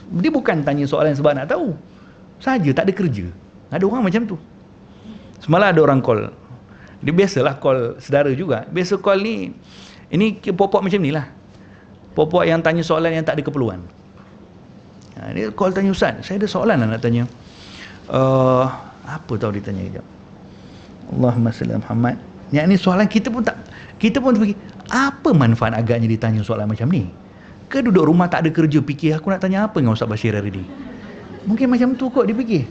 dia bukan tanya soalan sebab nak tahu saja, tak ada kerja. Ada orang macam tu. Semalam ada orang call. Dia biasalah call saudara juga. Biasa call ni, ini popok macam ni lah. Popok yang tanya soalan yang tak ada keperluan. Dia call tanya, Ustaz, saya ada soalan nak tanya. Apa tahu dia tanya sekejap. Allahumma salli Muhammad. Yang ni soalan kita pun fikir, apa manfaat agaknya ditanya soalan macam ni? Ke duduk rumah tak ada kerja, fikir aku nak tanya apa dengan Ustaz Bashir hari ni? Mungkin macam tu kot dia fikir.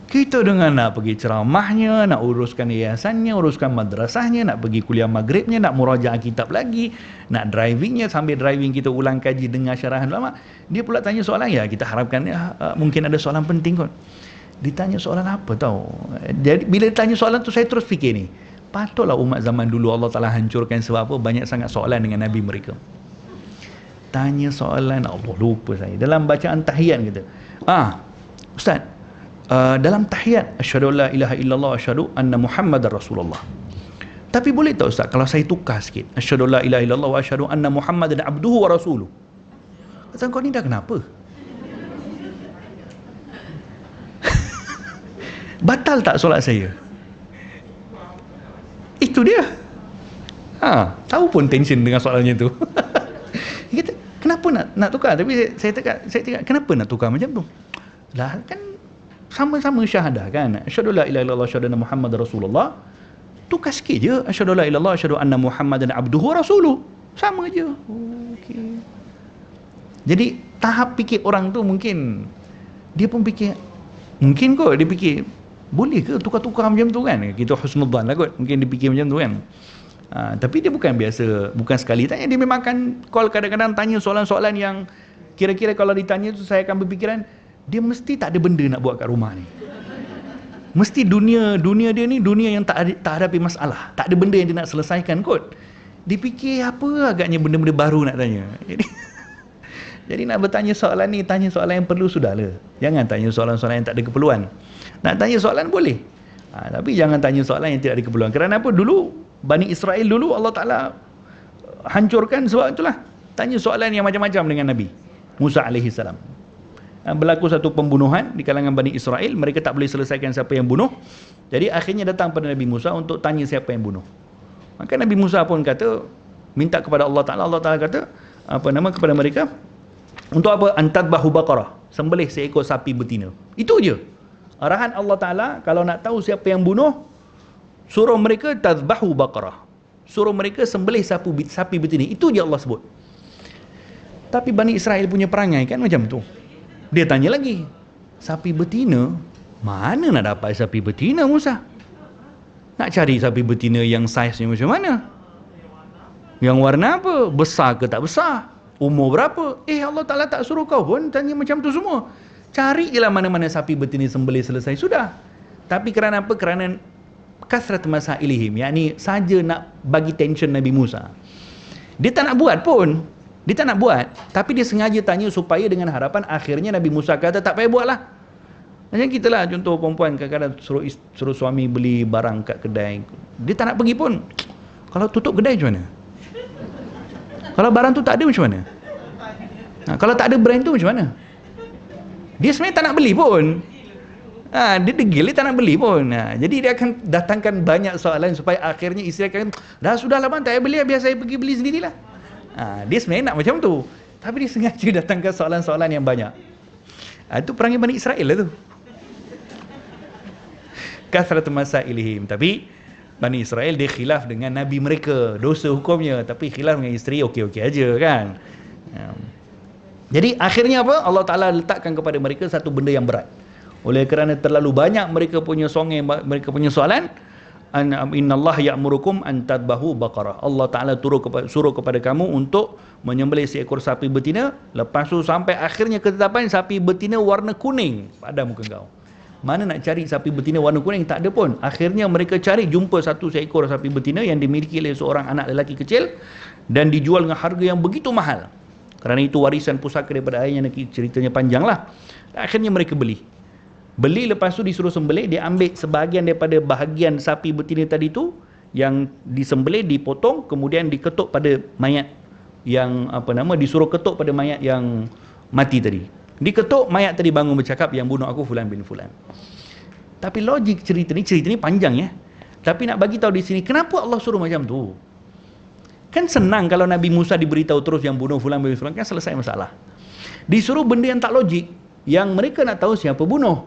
Kita dengan nak pergi ceramahnya, nak uruskan yayasannya, uruskan madrasahnya, nak pergi kuliah maghribnya, nak murajaah kitab lagi, nak drivingnya, sambil driving kita ulang kaji dengar syarahan ulama. Dia pula tanya soalan, ya kita harapkan mungkin ada soalan penting kot. Ditanya soalan apa tahu. Jadi bila ditanya soalan tu, saya terus fikir ni, patutlah umat zaman dulu Allah Ta'ala hancurkan sebab apa? Banyak sangat soalan dengan Nabi mereka. Tanya soalan, Allah lupa saya. Dalam bacaan tahiyat kita. Ustaz, dalam tahiyat, asyhadu la ilaha illallah, asyhadu anna Muhammadar Rasulullah. Tapi boleh tak Ustaz, kalau saya tukar sikit, asyhadu la ilaha illallah wa asyhadu anna Muhammadan abduhu wa rasuluh. Kata, kau ni dah kenapa? Batal tak solat saya? Itu dia. Tahu pun tension dengan soalannya tu. Dia kata, kenapa nak tukar? Tapi saya cakap, kenapa nak tukar macam tu? Lah kan sama-sama syahadah kan. Asyhadu la ilaha illallah, asyhadu anna Muhammadar Rasulullah. Tukar sikit je. Asyhadu la ilaha illallah, asyhadu anna Muhammadan abduhu rasuluh. Sama je. Okey. Jadi tahap fikir orang tu mungkin dia pun fikir, mungkin kot dia fikir, boleh ke tukar-tukar macam tu kan? Kita husnudzan lah kot. Mungkin dia fikir macam tu kan. Tapi dia bukan sekali tanya. Dia memang akan call kadang-kadang tanya soalan-soalan yang kira-kira kalau ditanya tu saya akan berfikiran, dia mesti tak ada benda nak buat kat rumah ni. Mesti dunia dia ni dunia yang tak hadapi masalah. Tak ada benda yang dia nak selesaikan kot. Dia fikir apa agaknya benda-benda baru nak tanya. Jadi nak bertanya soalan ni, tanya soalan yang perlu sudahlah. Jangan tanya soalan-soalan yang tak ada keperluan. Nak tanya soalan boleh. Tapi jangan tanya soalan yang tidak ada keperluan. Kerana apa? Dulu Bani Israel dulu Allah Ta'ala hancurkan sebab itulah. Tanya soalan yang macam-macam dengan Nabi Musa AS. Berlaku satu pembunuhan di kalangan Bani Israel. Mereka tak boleh selesaikan siapa yang bunuh. Jadi akhirnya datang pada Nabi Musa untuk tanya siapa yang bunuh. Maka Nabi Musa pun kata, minta kepada Allah Ta'ala. Allah Ta'ala kata kepada mereka, untuk apa? Antadbahu baqarah, sembelih seekor sapi betina. Itu je arahan Allah Ta'ala. Kalau nak tahu siapa yang bunuh, suruh mereka tadbahu baqarah, suruh mereka sembelih sapi betina. Itu je Allah sebut. Tapi Bani Israel punya perangai kan macam tu. Dia tanya lagi, sapi betina, mana nak dapat sapi betina Musa? Nak cari sapi betina yang saiznya macam mana? Yang warna apa? Besar ke tak besar? Umur berapa? Allah Ta'ala tak suruh kau pun tanya macam tu semua. Cari je lah mana-mana sapi betina sembelih, selesai sudah. Tapi kerana apa? Kerana kasrat masailihim, yakni saja nak bagi tension Nabi Musa. Dia tak nak buat pun. Dia tak nak buat, tapi dia sengaja tanya supaya dengan harapan akhirnya Nabi Musa kata tak payah buat lah. Macam kita lah, contoh perempuan kadang-kadang suruh suami beli barang kat kedai. Dia tak nak pergi pun. Kalau tutup kedai macam mana? Kalau barang tu tak ada macam mana? Kalau tak ada brand tu macam mana? Dia sebenarnya tak nak beli pun. Dia degil, dia tak nak beli pun. Jadi dia akan datangkan banyak soalan supaya akhirnya isteri akan, dah sudahlah bang, tak payah beli, biar saya pergi beli sendirilah. Dia sebenarnya nak macam tu, tapi dia sengaja datangkan soalan-soalan yang banyak. Itu perangai Bani Israel lah tu. Kasrat masailihim. Tapi Bani Israel dia khilaf dengan Nabi mereka, dosa hukumnya. Tapi khilaf dengan isteri okey-okey aja kan. Jadi akhirnya apa? Allah Ta'ala letakkan kepada mereka satu benda yang berat. Oleh kerana terlalu banyak mereka punya songeng, mereka punya soalan, innallaha ya'murukum an tadbahu baqarah. Allah Ta'ala suruh kepada kamu untuk menyembelih seekor sapi betina. Lepas tu sampai akhirnya ketetapan sapi betina warna kuning pada muka kau. Mana nak cari sapi betina warna kuning? Tak ada pun. Akhirnya mereka cari, jumpa satu seekor sapi betina yang dimiliki oleh seorang anak lelaki kecil dan dijual dengan harga yang begitu mahal. Kerana itu warisan pusaka daripada ayahnya, ceritanya panjang lah. Akhirnya mereka beli, lepas tu disuruh sembelih. Dia ambil sebahagian daripada bahagian sapi betina tadi tu yang disembelih, dipotong, kemudian diketuk pada mayat yang disuruh ketuk pada mayat yang mati tadi. Diketuk, mayat tadi bangun bercakap, yang bunuh aku fulan bin fulan. Tapi logik cerita ni panjang ya. Tapi nak bagi tahu di sini kenapa Allah suruh macam tu. Kan senang kalau Nabi Musa diberitahu terus yang bunuh fulan bin fulan, kan selesai masalah. Disuruh benda yang tak logik, yang mereka nak tahu siapa bunuh.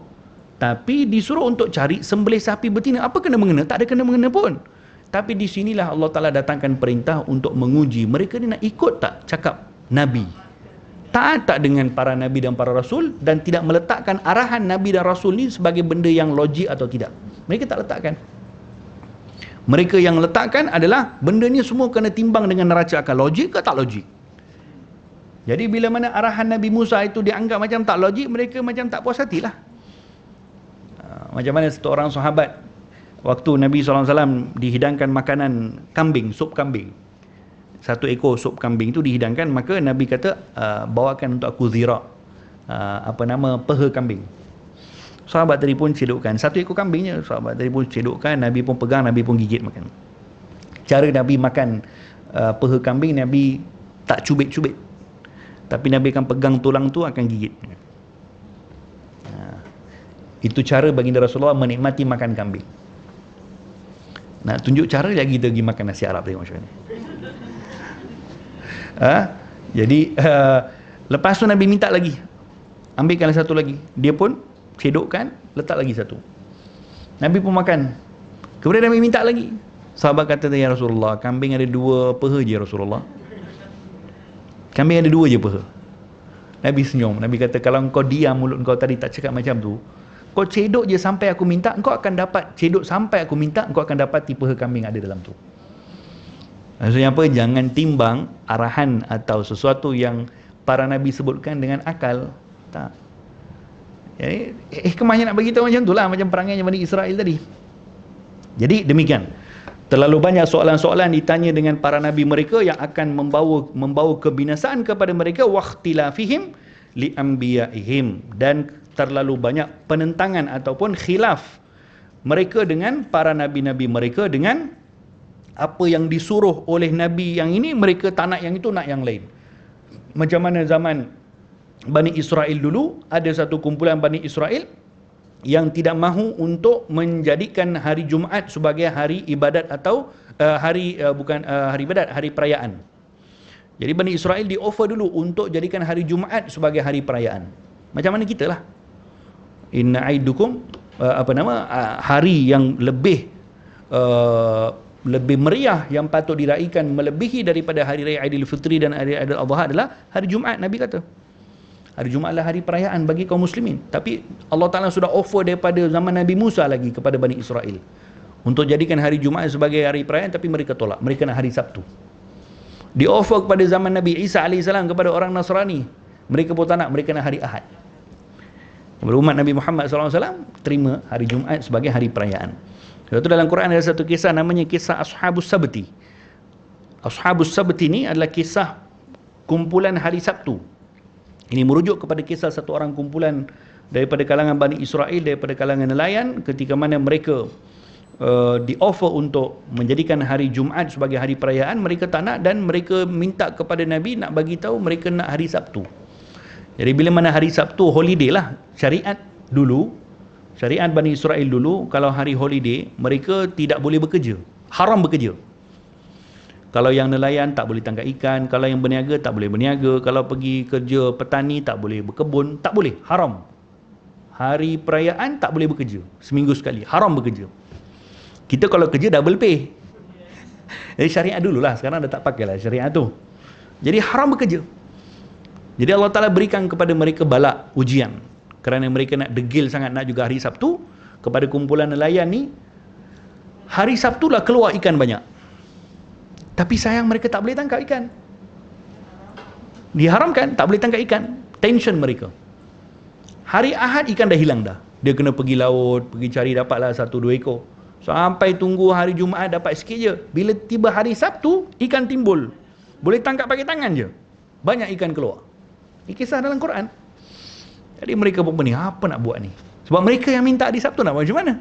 Tapi disuruh untuk cari sembelih sapi betina. Apa kena-mengena? Tak ada kena-mengena pun. Tapi di sinilah Allah Ta'ala datangkan perintah untuk menguji mereka ni nak ikut tak cakap Nabi. Taat tak dengan para Nabi dan para Rasul, dan tidak meletakkan arahan Nabi dan Rasul ni sebagai benda yang logik atau tidak. Mereka tak letakkan. Mereka yang letakkan adalah benda ni semua kena timbang dengan neraca akal. Logik ke tak logik? Jadi bila mana arahan Nabi Musa itu dianggap macam tak logik, mereka macam tak puas hatilah. Macam mana satu orang sahabat, waktu Nabi SAW dihidangkan makanan kambing, sup kambing, satu ekor sup kambing tu dihidangkan, maka Nabi kata, bawakan untuk aku zira', peha kambing. Sahabat tadi pun cedokkan satu ekor kambingnya, sahabat tadi pun cedokkan, Nabi pun pegang, Nabi pun gigit makan. Cara Nabi makan peha kambing, Nabi tak cubit-cubit. Tapi Nabi akan pegang tulang tu, akan gigit. Itu cara baginda Rasulullah menikmati makan kambing. Nak tunjuk cara lagi, kita pergi makan nasi Arab, tengok macam mana. Jadi lepas tu Nabi minta lagi, ambilkan satu lagi. Dia pun cedokkan, letak lagi satu. Nabi pun makan. Kemudian Nabi minta lagi. Sahabat kata, ya Rasulullah, kambing ada 2 peha je Rasulullah. Kambing ada 2 je peha. Nabi senyum. Nabi kata, kalau kau diam, mulut kau tadi tak cakap macam tu, kau cedok je sampai aku minta, kau akan dapat. Cedok sampai aku minta, kau akan dapat peha kambing ada dalam tu. Maksudnya apa? Jangan timbang arahan atau sesuatu yang para Nabi sebutkan dengan akal. Tak. Jadi hikmahnya nak bagi tahu macam itulah, macam perangainya Bani Israel tadi. Jadi demikian. Terlalu banyak soalan-soalan ditanya dengan para nabi mereka yang akan membawa kebinasaan kepada mereka, waqtilafihim li anbiyaihim, dan terlalu banyak penentangan ataupun khilaf mereka dengan para nabi-nabi mereka, dengan apa yang disuruh oleh nabi yang ini, mereka tak nak yang itu, nak yang lain. Macam mana zaman Bani Israel dulu, ada satu kumpulan Bani Israel yang tidak mahu untuk menjadikan hari Jumaat sebagai hari ibadat atau hari ibadat, hari perayaan. Jadi Bani Israel di offer dulu untuk jadikan hari Jumaat sebagai hari perayaan. Macam mana kita lah. Inna aidukum hari yang lebih meriah, yang patut diraikan melebihi daripada hari raya Aidilfitri dan hari Aidil Adha adalah hari Jumaat. Nabi kata hari Jumaat adalah hari perayaan bagi kaum muslimin. Tapi Allah Ta'ala sudah offer daripada zaman Nabi Musa lagi kepada Bani Israel untuk jadikan hari Jumaat sebagai hari perayaan, tapi mereka tolak. Mereka nak hari Sabtu. Di offer kepada zaman Nabi Isa AS kepada orang Nasrani, mereka pun tak nak, mereka nak hari Ahad. Kepada umat Nabi Muhammad SAW, terima hari Jumaat sebagai hari perayaan. Sebab itu dalam Quran ada satu kisah namanya kisah Ashabus Sabti. Ashabus Sabti ni adalah kisah kumpulan hari Sabtu. Ini merujuk kepada kisah satu orang kumpulan daripada kalangan Bani Israel, daripada kalangan nelayan, ketika mana mereka di offer untuk menjadikan hari Jumaat sebagai hari perayaan, mereka tak nak, dan mereka minta kepada Nabi nak bagi tahu mereka nak hari Sabtu. Jadi bila mana hari Sabtu holiday lah, syariat Bani Israel dulu, kalau hari holiday mereka tidak boleh bekerja, haram bekerja. Kalau yang nelayan tak boleh tangkap ikan, kalau yang berniaga tak boleh berniaga, kalau pergi kerja petani tak boleh berkebun, tak boleh, haram. Hari perayaan tak boleh bekerja, seminggu sekali, haram bekerja. Kita kalau kerja double pay. Jadi syariat dululah, sekarang dah tak pakailah syariat tu. Jadi haram bekerja. Jadi Allah Ta'ala berikan kepada mereka balak, ujian, kerana mereka nak degil sangat nak juga hari Sabtu. Kepada kumpulan nelayan ni, hari Sabtu lah keluar ikan banyak, tapi sayang mereka tak boleh tangkap ikan. Diharamkan, tak boleh tangkap ikan. Tension mereka. Hari Ahad ikan dah hilang dah. Dia kena pergi laut, pergi cari, dapatlah 1-2 ekor. Sampai tunggu hari Jumaat dapat sikit je. Bila tiba hari Sabtu, ikan timbul. Boleh tangkap pakai tangan je. Banyak ikan keluar. Ini kisah dalam Quran. Jadi mereka pun pening, apa nak buat ni? Sebab mereka yang minta hari Sabtu nak buat macam mana?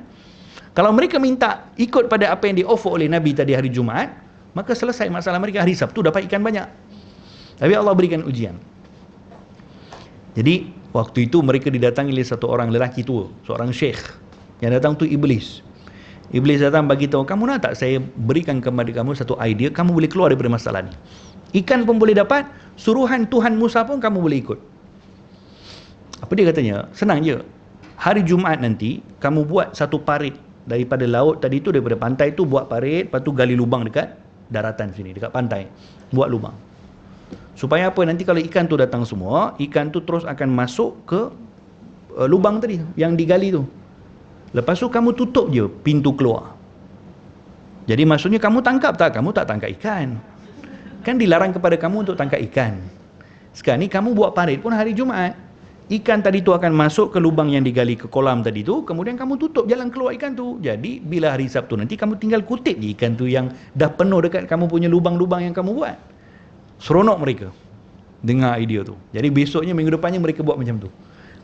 Kalau mereka minta ikut pada apa yang di-offer oleh Nabi tadi hari Jumaat, maka selesai masalah mereka, hari Sabtu dapat ikan banyak. Tapi Allah berikan ujian. Jadi waktu itu mereka didatangi oleh satu orang lelaki tua, seorang syekh. Yang datang tu Iblis. Iblis datang bagi tahu, kamu nak tak saya berikan kepada kamu satu idea, kamu boleh keluar daripada masalah ni. Ikan pun boleh dapat, suruhan Tuhan Musa pun kamu boleh ikut. Apa dia katanya? Senang je. Hari Jumaat nanti kamu buat satu parit daripada laut tadi tu, daripada pantai tu, buat parit, lepas tu gali lubang dekat daratan sini, dekat pantai, buat lubang. Supaya apa? Nanti kalau ikan tu datang semua, ikan tu terus akan masuk ke lubang tadi yang digali tu. Lepas tu kamu tutup je pintu keluar. Jadi maksudnya kamu tangkap tak? Kamu tak tangkap ikan. Kan dilarang kepada kamu untuk tangkap ikan. Sekarang ni kamu buat parit pun hari Jumaat. Ikan tadi tu akan masuk ke lubang yang digali, ke kolam tadi tu, kemudian kamu tutup jalan keluar ikan tu. Jadi bila hari Sabtu nanti kamu tinggal kutip je ikan tu yang dah penuh dekat kamu punya lubang-lubang yang kamu buat. Seronok mereka dengar idea tu. Jadi besoknya, minggu depannya mereka buat macam tu.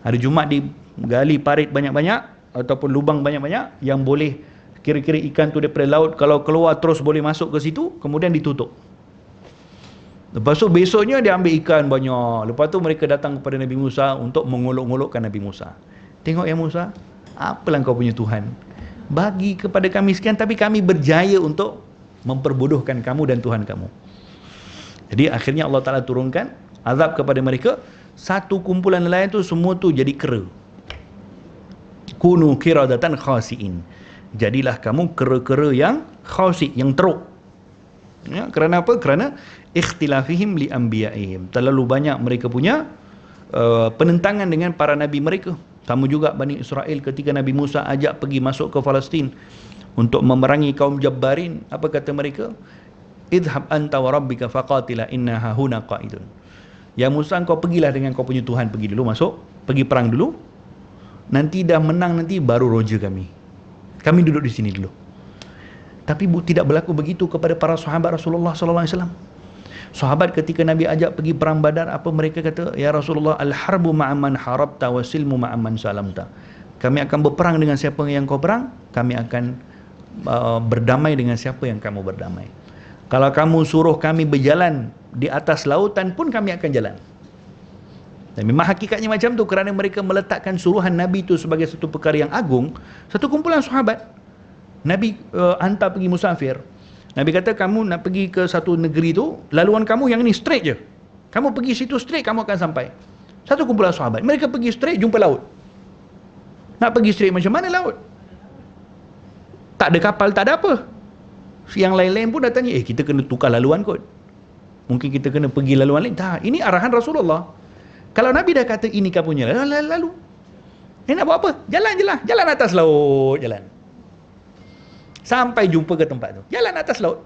Hari Jumaat digali parit banyak-banyak ataupun lubang banyak-banyak yang boleh kira-kira ikan tu daripada laut kalau keluar terus boleh masuk ke situ, kemudian ditutup. Lepas tu besoknya dia ambil ikan banyak. Lepas tu mereka datang kepada Nabi Musa untuk mengolok-olokkan Nabi Musa. Tengok ya Musa, apalah kau punya Tuhan, bagi kepada kami sekian tapi kami berjaya untuk memperbodohkan kamu dan Tuhan kamu. Jadi akhirnya Allah Ta'ala turunkan azab kepada mereka. Satu kumpulan nelayan tu semua tu jadi kera. Kunu kiradatan khasi'in. Jadilah kamu kera-kera yang khasi', yang teruk. Ya, kerana apa? Kerana ikhtilafihim li anbiya'ihim. Terlalu banyak mereka punya penentangan dengan para nabi mereka. Sama juga Bani Israel ketika Nabi Musa ajak pergi masuk ke Palestin untuk memerangi kaum Jabbarin. Apa kata mereka? Idhab anta wa rabbika faqatila inna hahuna qa'idun. Ya Musa, kau pergilah dengan kau punya Tuhan, pergi dulu masuk, pergi perang dulu. Nanti dah menang nanti baru roja kami. Kami duduk di sini dulu. Tapi tidak berlaku begitu kepada para sahabat Rasulullah sallallahu alaihi wasallam. Sahabat ketika Nabi ajak pergi perang Badar, apa mereka kata? Ya Rasulullah, al-harbu ma'aman harabta wa silmu ma'aman salamta. Kami akan berperang dengan siapa yang kau perang, kami akan berdamai dengan siapa yang kamu berdamai. Kalau kamu suruh kami berjalan di atas lautan pun kami akan jalan. Dan memang hakikatnya macam tu, kerana mereka meletakkan suruhan Nabi itu sebagai satu perkara yang agung. Satu kumpulan sahabat Nabi hantar pergi musafir. Nabi kata, kamu nak pergi ke satu negeri tu, laluan kamu yang ni straight je. Kamu pergi situ straight, kamu akan sampai. Satu kumpulan sahabat, mereka pergi straight, jumpa laut. Nak pergi straight macam mana laut? Tak ada kapal, tak ada apa. Yang lain-lain pun dah tanya, kita kena tukar laluan kot. Mungkin kita kena pergi laluan lain. Tak, ini arahan Rasulullah. Kalau Nabi dah kata ini kapunya, lalu nak buat apa? Jalan je lah, jalan atas laut, jalan. Sampai jumpa ke tempat tu, jalan atas laut.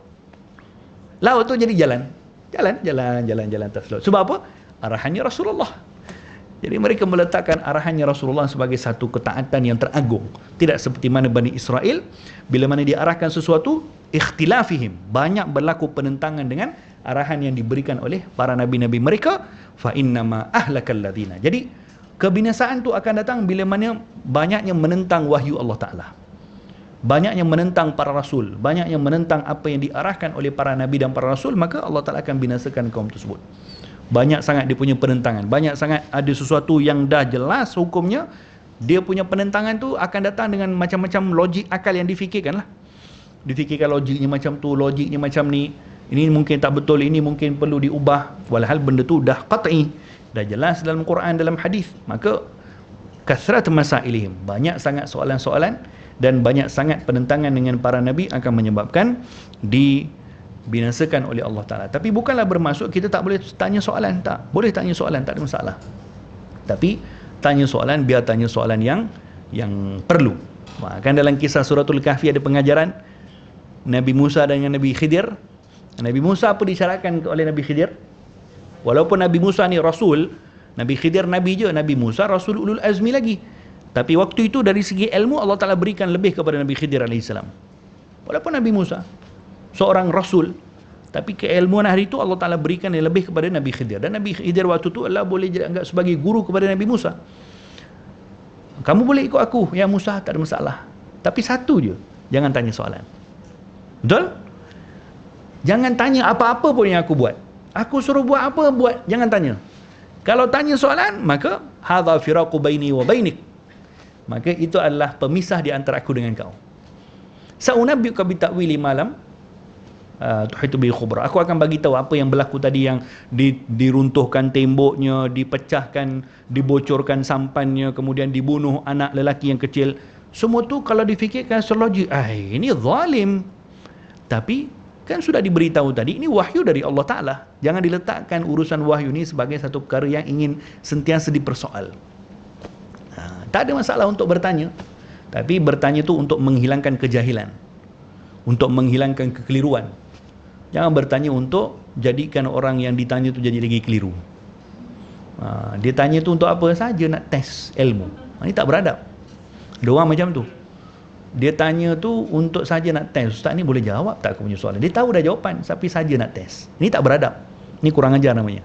Laut tu jadi jalan. Jalan atas laut. Sebab apa? Arahannya Rasulullah. Jadi mereka meletakkan arahannya Rasulullah sebagai satu ketaatan yang teragung. Tidak seperti mana Bani Israel, bila mana diarahkan sesuatu, ikhtilafihim, banyak berlaku penentangan dengan arahan yang diberikan oleh para nabi-nabi mereka. Fa innama ahlakal ladina. Jadi kebinasaan tu akan datang bila mana banyaknya menentang wahyu Allah Ta'ala, banyaknya menentang para rasul, banyaknya menentang apa yang diarahkan oleh para nabi dan para rasul, maka Allah Ta'ala akan binasakan kaum tersebut. Banyak sangat dia punya penentangan, banyak sangat ada sesuatu yang dah jelas hukumnya, dia punya penentangan tu akan datang dengan macam-macam logik akal yang difikirkan lah. Difikirkan logiknya macam tu, logiknya macam ni, ini mungkin tak betul, ini mungkin perlu diubah, walhal benda tu dah qat'i, dah jelas dalam Quran, dalam hadis. Maka kasrat masailihim, banyak sangat soalan-soalan dan banyak sangat penentangan dengan para nabi akan menyebabkan dibinasakan oleh Allah Ta'ala. Tapi bukanlah bermaksud kita tak boleh tanya soalan. Tak, boleh tanya soalan, tak ada masalah. Tapi tanya soalan, biar tanya soalan yang perlu. Kan dalam kisah suratul Kahfi ada pengajaran Nabi Musa dengan Nabi Khidir. Nabi Musa apa disyaratkan oleh Nabi Khidir? Walaupun Nabi Musa ni Rasul, Nabi Khidir Nabi je, Nabi Musa Rasul Ulul Azmi lagi. Tapi waktu itu dari segi ilmu Allah Ta'ala berikan lebih kepada Nabi Khidir AS. Walaupun Nabi Musa seorang Rasul, tapi keilmuan hari itu Allah Ta'ala berikan yang lebih kepada Nabi Khidir. Dan Nabi Khidir waktu itu Allah boleh anggap sebagai guru kepada Nabi Musa. Kamu boleh ikut aku, ya Musa, tak ada masalah. Tapi satu je, jangan tanya soalan. Betul? Jangan tanya apa-apa pun yang aku buat. Aku suruh buat apa, buat. Jangan tanya. Kalau tanya soalan, maka hadza firaqu baini wa bainik. Maka itu adalah pemisah di antara aku dengan kau. Sa'unabbiuka bi ta'wili malam tuhitu bi khubra. Aku akan bagi tahu apa yang berlaku tadi, yang diruntuhkan temboknya, dipecahkan, dibocorkan sampannya, kemudian dibunuh anak lelaki yang kecil. Semua tu kalau difikirkan secara logik, ini zalim. Tapi kan sudah diberitahu tadi, ini wahyu dari Allah Ta'ala. Jangan diletakkan urusan wahyu ini sebagai satu perkara yang ingin sentiasa dipersoal. Tak ada masalah untuk bertanya, tapi bertanya tu untuk menghilangkan kejahilan, untuk menghilangkan kekeliruan. Jangan bertanya untuk jadikan orang yang ditanya tu jadi lagi keliru. Dia tanya tu untuk apa saja, nak test ilmu. Ini tak beradab. Ada orang macam tu, dia tanya tu untuk saja nak test. Ustaz ni boleh jawab tak aku punya soalan? Dia tahu dah jawapan, tapi saja nak test. Ini tak beradab. Ini kurang ajar namanya.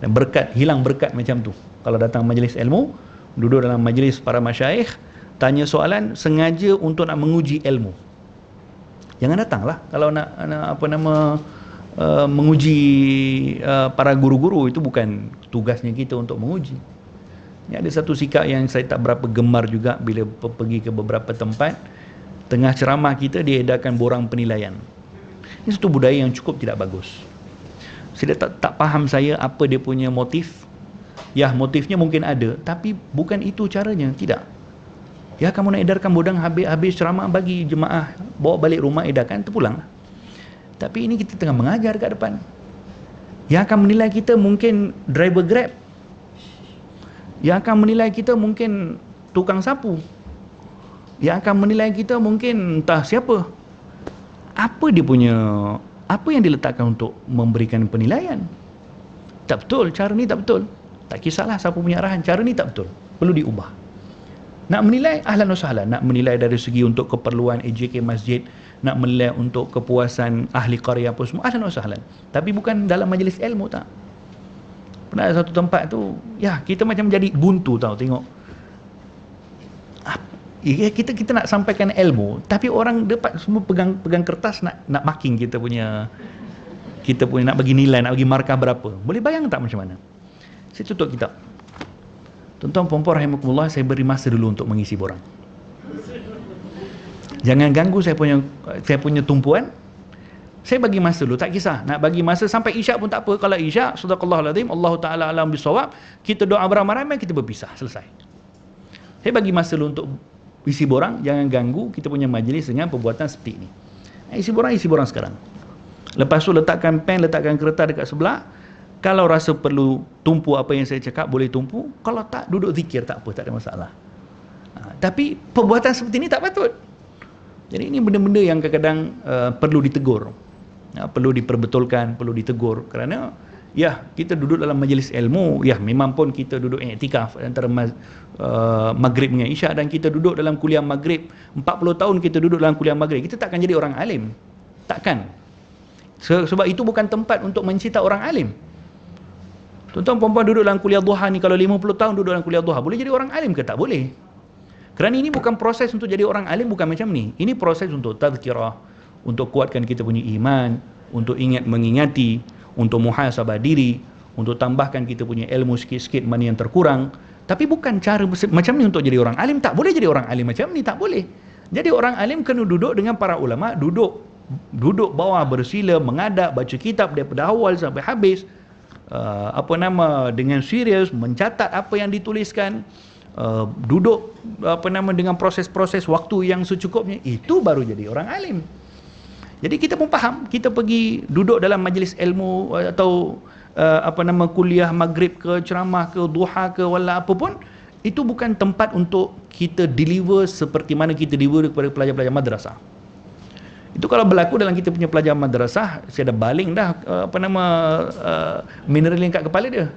Dan berkat, hilang berkat macam tu. Kalau datang majlis ilmu, duduk dalam majlis para masyayikh, tanya soalan sengaja untuk nak menguji ilmu. Jangan datanglah kalau nak menguji para guru-guru. Itu bukan tugasnya kita untuk menguji. Ini ada satu sikap yang saya tak berapa gemar juga bila pergi ke beberapa tempat. Tengah ceramah kita diedarkan borang penilaian. Ini satu budaya yang cukup tidak bagus. Saya tak faham saya apa dia punya motif. Ya, motifnya mungkin ada, tapi bukan itu caranya. Tidak. Ya, kamu nak edarkan borang, habis ceramah bagi jemaah, bawa balik rumah, edarkan, terpulang. Tapi ini kita tengah mengajar kat depan. Yang akan menilai kita mungkin driver Grab. Yang akan menilai kita mungkin tukang sapu. Yang akan menilai kita mungkin entah siapa. Apa yang diletakkan untuk memberikan penilaian? Tak betul, cara ni tak betul. Tak kisahlah siapa punya arahan, cara ni tak betul. Perlu diubah. Nak menilai, ahlan wa sahlan. Nak menilai dari segi untuk keperluan AJK masjid, nak menilai untuk kepuasan ahli qarya apa semua, ahlan wa sahlan. Tapi bukan dalam majlis ilmu, tak. Pernah ada satu tempat tu, ya, kita macam jadi buntu tau, tengok. Kita nak sampaikan ilmu, tapi orang dapat semua pegang kertas nak marking kita punya nak bagi nilai, nak bagi markah berapa. Boleh bayang tak macam mana? Saya tutup kitab. Tuan-tuan puan-puan rahimakumullah, saya beri masa dulu untuk mengisi borang. Jangan ganggu saya punya tumpuan. Saya bagi masa dulu, tak kisah. Nak bagi masa sampai isyak pun tak apa. Kalau isyak, sadaqallahul azim, Allah Ta'ala alam bisawab, kita doa beramai-ramai, kita berpisah, selesai. Saya bagi masa dulu untuk isi borang, jangan ganggu kita punya majlis dengan perbuatan seperti ini. Isi borang sekarang. Lepas tu letakkan pen, letakkan kertas dekat sebelah. Kalau rasa perlu tumpu apa yang saya cakap, boleh tumpu. Kalau tak, duduk zikir, tak apa, tak ada masalah. Tapi perbuatan seperti ini tak patut. Jadi ini benda-benda yang kadang-kadang perlu ditegur, perlu diperbetulkan, perlu ditegur. Kerana ya, kita duduk dalam majlis ilmu, ya memang pun kita duduk iktikaf antara maghrib dengan isyak, dan kita duduk dalam kuliah maghrib 40 tahun kita duduk dalam kuliah maghrib, kita takkan jadi orang alim, takkan. Sebab itu bukan tempat untuk mencita orang alim. Tuan-tuan puan-puan duduk dalam kuliah duha ni, kalau 50 tahun duduk dalam kuliah duha, boleh jadi orang alim ke? Tak boleh. Kerana ini bukan proses untuk jadi orang alim, bukan macam ni. Ini proses untuk tazkirah, untuk kuatkan kita punya iman, untuk ingat mengingati, untuk muhasabah diri, untuk tambahkan kita punya ilmu sikit-sikit mana yang terkurang. Tapi bukan cara macam ni untuk jadi orang alim. Tak boleh jadi orang alim macam ni, tak boleh. Jadi orang alim kena duduk dengan para ulama, duduk bawah bersila, mengadap, baca kitab daripada awal sampai habis, dengan serius, mencatat apa yang dituliskan, duduk dengan proses-proses waktu yang secukupnya. Itu baru jadi orang alim. Jadi kita pun faham, kita pergi duduk dalam majlis ilmu atau kuliah maghrib ke, ceramah ke, duha ke, wala apa pun, itu bukan tempat untuk kita deliver seperti mana kita deliver kepada pelajar-pelajar madrasah. Itu kalau berlaku dalam kita punya pelajar madrasah, saya dah baling dah mineral yang kat kepala dia.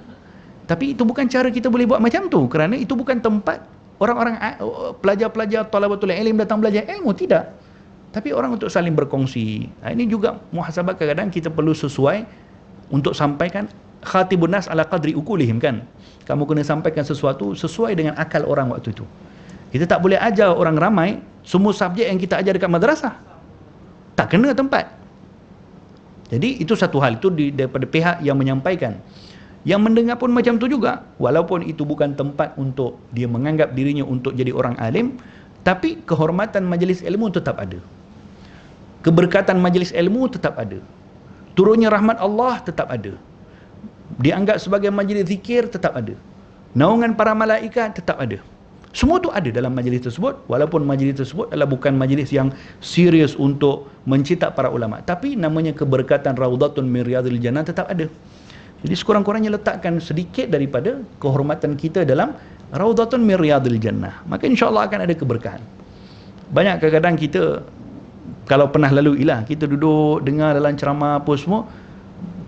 Tapi itu bukan cara kita boleh buat macam tu, kerana itu bukan tempat orang-orang pelajar-pelajar talabatul ilm datang belajar ilmu, tidak. Tapi orang untuk saling berkongsi. Ini juga muhasabah, kadang-kadang kita perlu sesuai untuk sampaikan khatibun nas ala qadri ukulihim, kan. Kamu kena sampaikan sesuatu sesuai dengan akal orang waktu itu. Kita tak boleh ajar orang ramai semua subjek yang kita ajar dekat madrasah. Tak kena tempat. Jadi itu satu hal, itu daripada pihak yang menyampaikan. Yang mendengar pun macam tu juga. Walaupun itu bukan tempat untuk dia menganggap dirinya untuk jadi orang alim, tapi kehormatan majlis ilmu tetap ada. Keberkatan majlis ilmu tetap ada. Turunnya rahmat Allah tetap ada. Dianggap sebagai majlis zikir tetap ada. Naungan para malaikat tetap ada. Semua tu ada dalam majlis tersebut, walaupun majlis tersebut adalah bukan majlis yang serius untuk mencetak para ulama, tapi namanya keberkatan Raudatun min Riyadil Jannah tetap ada. Jadi sekurang-kurangnya letakkan sedikit daripada kehormatan kita dalam Raudatun min Riyadil Jannah, maka insya-Allah akan ada keberkahan. Banyak kadang-kadang kita, kalau pernah lalu ilah, kita duduk dengar dalam ceramah apa semua,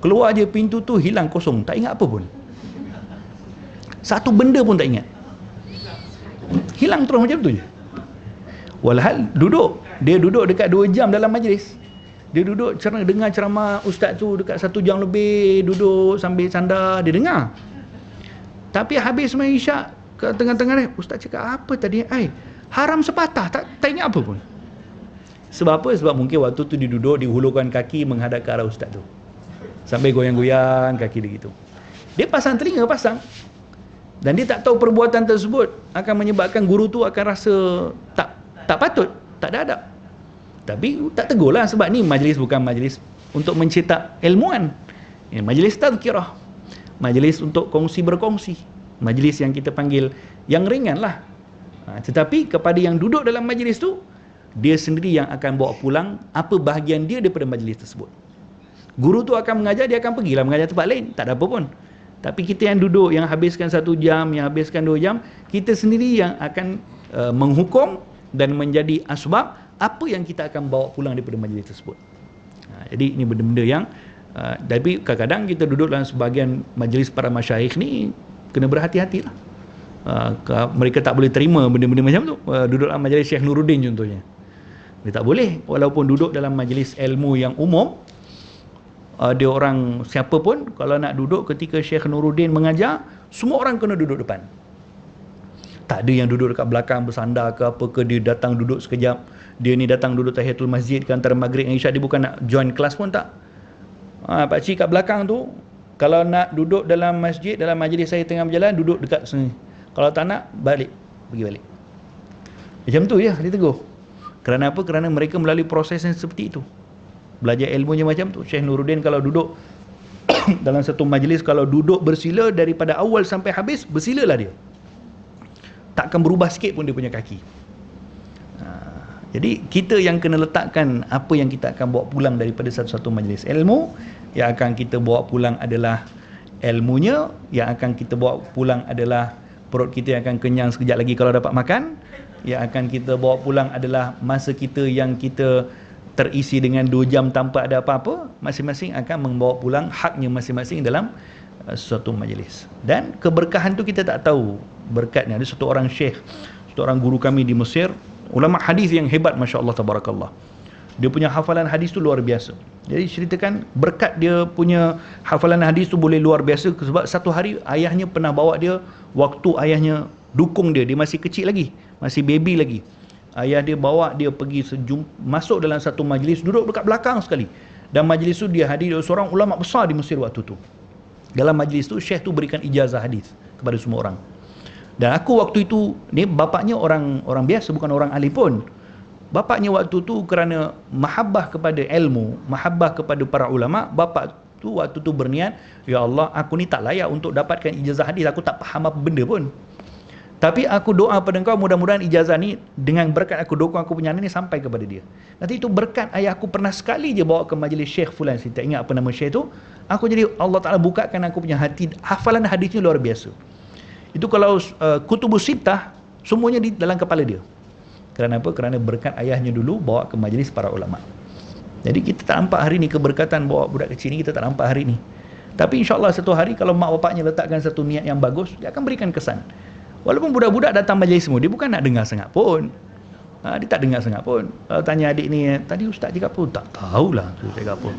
keluar je pintu tu hilang, kosong, tak ingat apa pun. Satu benda pun tak ingat. Hilang terus macam tu je. Walhal dia duduk dekat 2 jam dalam majlis. Dia duduk dengar ceramah ustaz tu dekat 1 jam lebih, duduk sambil sandar dia dengar. Tapi habis sembahyang isyak, ke tengah-tengah ni ustaz cakap apa tadi? Haram sepatah, tak ingat apa pun. Sebab apa? Sebab mungkin waktu tu dia duduk, dihulurkan kaki menghadap ke arah ustaz tu. Sampai goyang-goyang kaki dia gitu. Dia pasang telinga, pasang. Dan dia tak tahu perbuatan tersebut akan menyebabkan guru tu akan rasa tak patut, tak ada adab. Tapi tak tegur lah, sebab ni majlis bukan majlis untuk mencetak ilmuan. Majlis tazkirah, majlis untuk kongsi berkongsi, majlis yang kita panggil yang ringan lah. Tetapi kepada yang duduk dalam majlis tu, dia sendiri yang akan bawa pulang apa bahagian dia daripada majlis tersebut. Guru tu akan mengajar, dia akan pergilah mengajar tempat lain, tak ada apa pun. Tapi kita yang duduk, yang habiskan 1 jam, yang habiskan 2 jam, kita sendiri yang akan menghukum dan menjadi asbab apa yang kita akan bawa pulang daripada majlis tersebut. Jadi ini benda-benda yang tapi kadang-kadang kita duduk dalam sebahagian majlis para masyayikh ni kena berhati-hati lah. Mereka tak boleh terima benda-benda macam tu. Duduk dalam majlis Syekh Nuruddin contohnya, dia tak boleh. Walaupun duduk dalam majlis ilmu yang umum, dia orang siapa pun kalau nak duduk ketika Syekh Nuruddin mengajar, semua orang kena duduk depan. Tak ada yang duduk dekat belakang bersandar ke apa ke, dia datang duduk sekejap, dia ni datang duduk tahiyatul masjid ke antara maghrib dan isyak, dia bukan nak join kelas pun tak. Pakcik kat belakang tu kalau nak duduk dalam masjid, dalam majlis saya tengah berjalan, duduk dekat sini. Kalau tak nak, balik, pergi balik. Macam tu je dia tegur. Kerana apa? Kerana mereka melalui proses yang seperti itu, belajar ilmunya macam tu. Syekh Nuruddin kalau duduk dalam satu majlis, kalau duduk bersila daripada awal sampai habis, bersilalah dia, takkan berubah sikit pun dia punya kaki. Jadi kita yang kena letakkan apa yang kita akan bawa pulang daripada satu-satu majlis ilmu. Yang akan kita bawa pulang adalah ilmunya, yang akan kita bawa pulang adalah perut kita yang akan kenyang sekejap lagi kalau dapat makan. Yang akan kita bawa pulang adalah masa kita yang kita terisi dengan 2 jam tanpa ada apa-apa. Masing-masing akan membawa pulang haknya masing-masing dalam suatu majlis. Dan keberkahan tu kita tak tahu berkatnya. Ada satu orang syekh, satu orang guru kami di Mesir, ulama hadis yang hebat, masya-Allah tabarakallah. Dia punya hafalan hadis tu luar biasa. Jadi ceritakan berkat dia punya hafalan hadis tu boleh luar biasa sebab satu hari ayahnya pernah bawa dia, waktu ayahnya dukung dia masih kecil lagi, masih baby lagi. Ayah dia bawa dia pergi masuk dalam satu majlis, duduk dekat belakang sekali. Dan majlis tu dia hadir seorang ulama besar di Mesir waktu tu. Dalam majlis tu syekh tu berikan ijazah hadis kepada semua orang. Dan aku waktu itu, ni bapaknya orang biasa, bukan orang alim pun. Bapaknya waktu tu kerana mahabbah kepada ilmu, mahabbah kepada para ulama, bapak tu waktu tu berniat, ya Allah, aku ni tak layak untuk dapatkan ijazah hadis, aku tak faham apa benda pun. Tapi aku doa pada engkau, mudah-mudahan ijazah ni dengan berkat aku dukung aku punya anak ni sampai kepada dia. Nanti itu berkat ayah aku pernah sekali je bawa ke majlis Syekh Fulan, saya tak ingat apa nama Syekh tu. Aku jadi Allah Ta'ala bukakan aku punya hati, hafalan hadisnya luar biasa. Itu kalau kutubus sittah semuanya di dalam kepala dia. Kerana apa? Kerana berkat ayahnya dulu bawa ke majlis para ulama. Jadi kita tak nampak hari ni keberkatan bawa budak kecil ni, kita tak nampak hari ni. Tapi insya-Allah satu hari kalau mak bapaknya letakkan satu niat yang bagus, dia akan berikan kesan. Walaupun budak-budak datang majlis semua, dia bukan nak dengar sangat pun. Dia tak dengar sangat pun. Kalau tanya adik ni, tadi ustaz cakap apa? Tak tahulah tu cakap apa.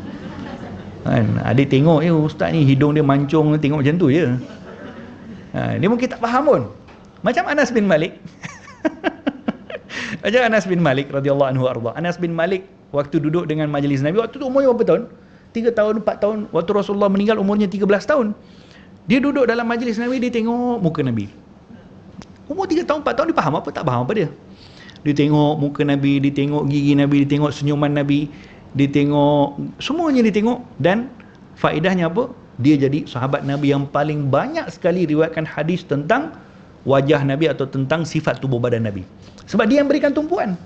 Kan? Adik tengok, ustaz ni hidung dia mancung, tengok macam tu je. Dia mungkin tak faham pun. Macam Anas bin Malik. Macam Anas bin Malik radhiyallahu anhu arda. Anas bin Malik waktu duduk dengan majlis Nabi, waktu tu umurnya berapa tahun? 3 tahun, 4 tahun. Waktu Rasulullah meninggal umurnya 13 tahun. Dia duduk dalam majlis Nabi, dia tengok muka Nabi. Umur 3 tahun, 4 tahun, dia faham apa? Tak faham apa dia. Dia tengok muka Nabi, dia tengok gigi Nabi, dia tengok senyuman Nabi, dia tengok semuanya dia tengok. Dan faedahnya apa? Dia jadi sahabat Nabi yang paling banyak sekali riwayatkan hadis tentang wajah Nabi atau tentang sifat tubuh badan Nabi. Sebab dia yang berikan tumpuan.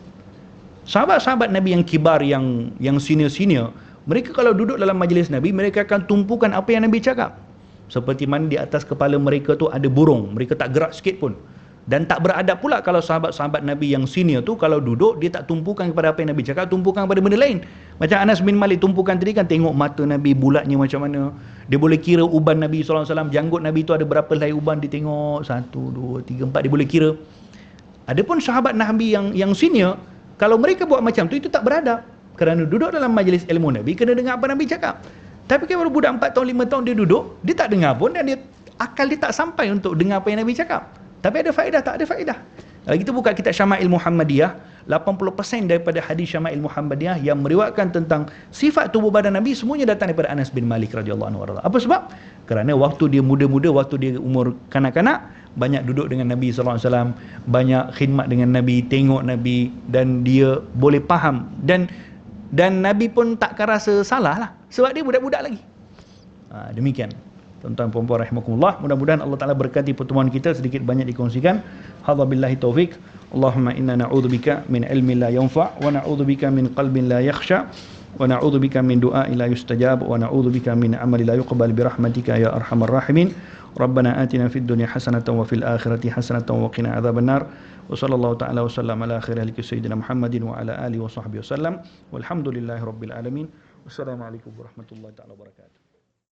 Sahabat-sahabat Nabi yang kibar, yang senior-senior, mereka kalau duduk dalam majlis Nabi, mereka akan tumpukan apa yang Nabi cakap. Seperti mana di atas kepala mereka tu ada burung, mereka tak gerak sikit pun. Dan tak beradab pula kalau sahabat-sahabat Nabi yang senior tu kalau duduk, dia tak tumpukan kepada apa yang Nabi cakap, tumpukan kepada benda lain. Macam Anas bin Malik tumpukan tadi kan, tengok mata Nabi bulatnya macam mana. Dia boleh kira uban Nabi SAW, janggut Nabi tu ada berapa helai uban, dia tengok 1, 2, 3, 4, dia boleh kira. Adapun sahabat Nabi yang senior, kalau mereka buat macam tu, itu tak beradab. Kerana duduk dalam majlis ilmu Nabi, kena dengar apa Nabi cakap. Tapi kalau budak 4 tahun, 5 tahun dia duduk, dia tak dengar pun, dan akal dia tak sampai untuk dengar apa yang Nabi cakap. Tapi ada faedah, tak ada faedah. Kalau kita buka kitab Syama'il Muhammadiyah, 80% daripada hadis Syama'il Muhammadiyah yang meriwayatkan tentang sifat tubuh badan Nabi semuanya datang daripada Anas bin Malik radhiyallahu anhu. Apa sebab? Kerana waktu dia muda-muda, waktu dia umur kanak-kanak, banyak duduk dengan Nabi sallallahu alaihi wasallam, banyak khidmat dengan Nabi, tengok Nabi, dan dia boleh faham, dan Nabi pun takkan rasa salah lah sebab dia budak-budak lagi. Demikian tuan-tuan puan-puan rahimakumullah. Mudah-mudahan Allah Ta'ala berkati pertemuan kita, sedikit banyak dikongsikan. Hadza billahi taufik. Allahumma inna na'udzubika min ilmin la yanfa' wa na'udzubika min qalbin la yakhsha wa na'udzubika min du'ain la yustajab wa na'udzubika min amali la yuqbal bi rahmatika ya arhamar rahimin. Rabbana atina fid dunya hasanatan wa fil akhirati hasanatan wa qina adzaban nar. Wa sallallahu ta'ala wa sallam ala khairil khalqi sayyidina Muhammadin wa ala alihi wa sahbihi wasallam. Walhamdulillahirabbil alamin. Wassalamualaikum warahmatullahi taala wabarakatuh.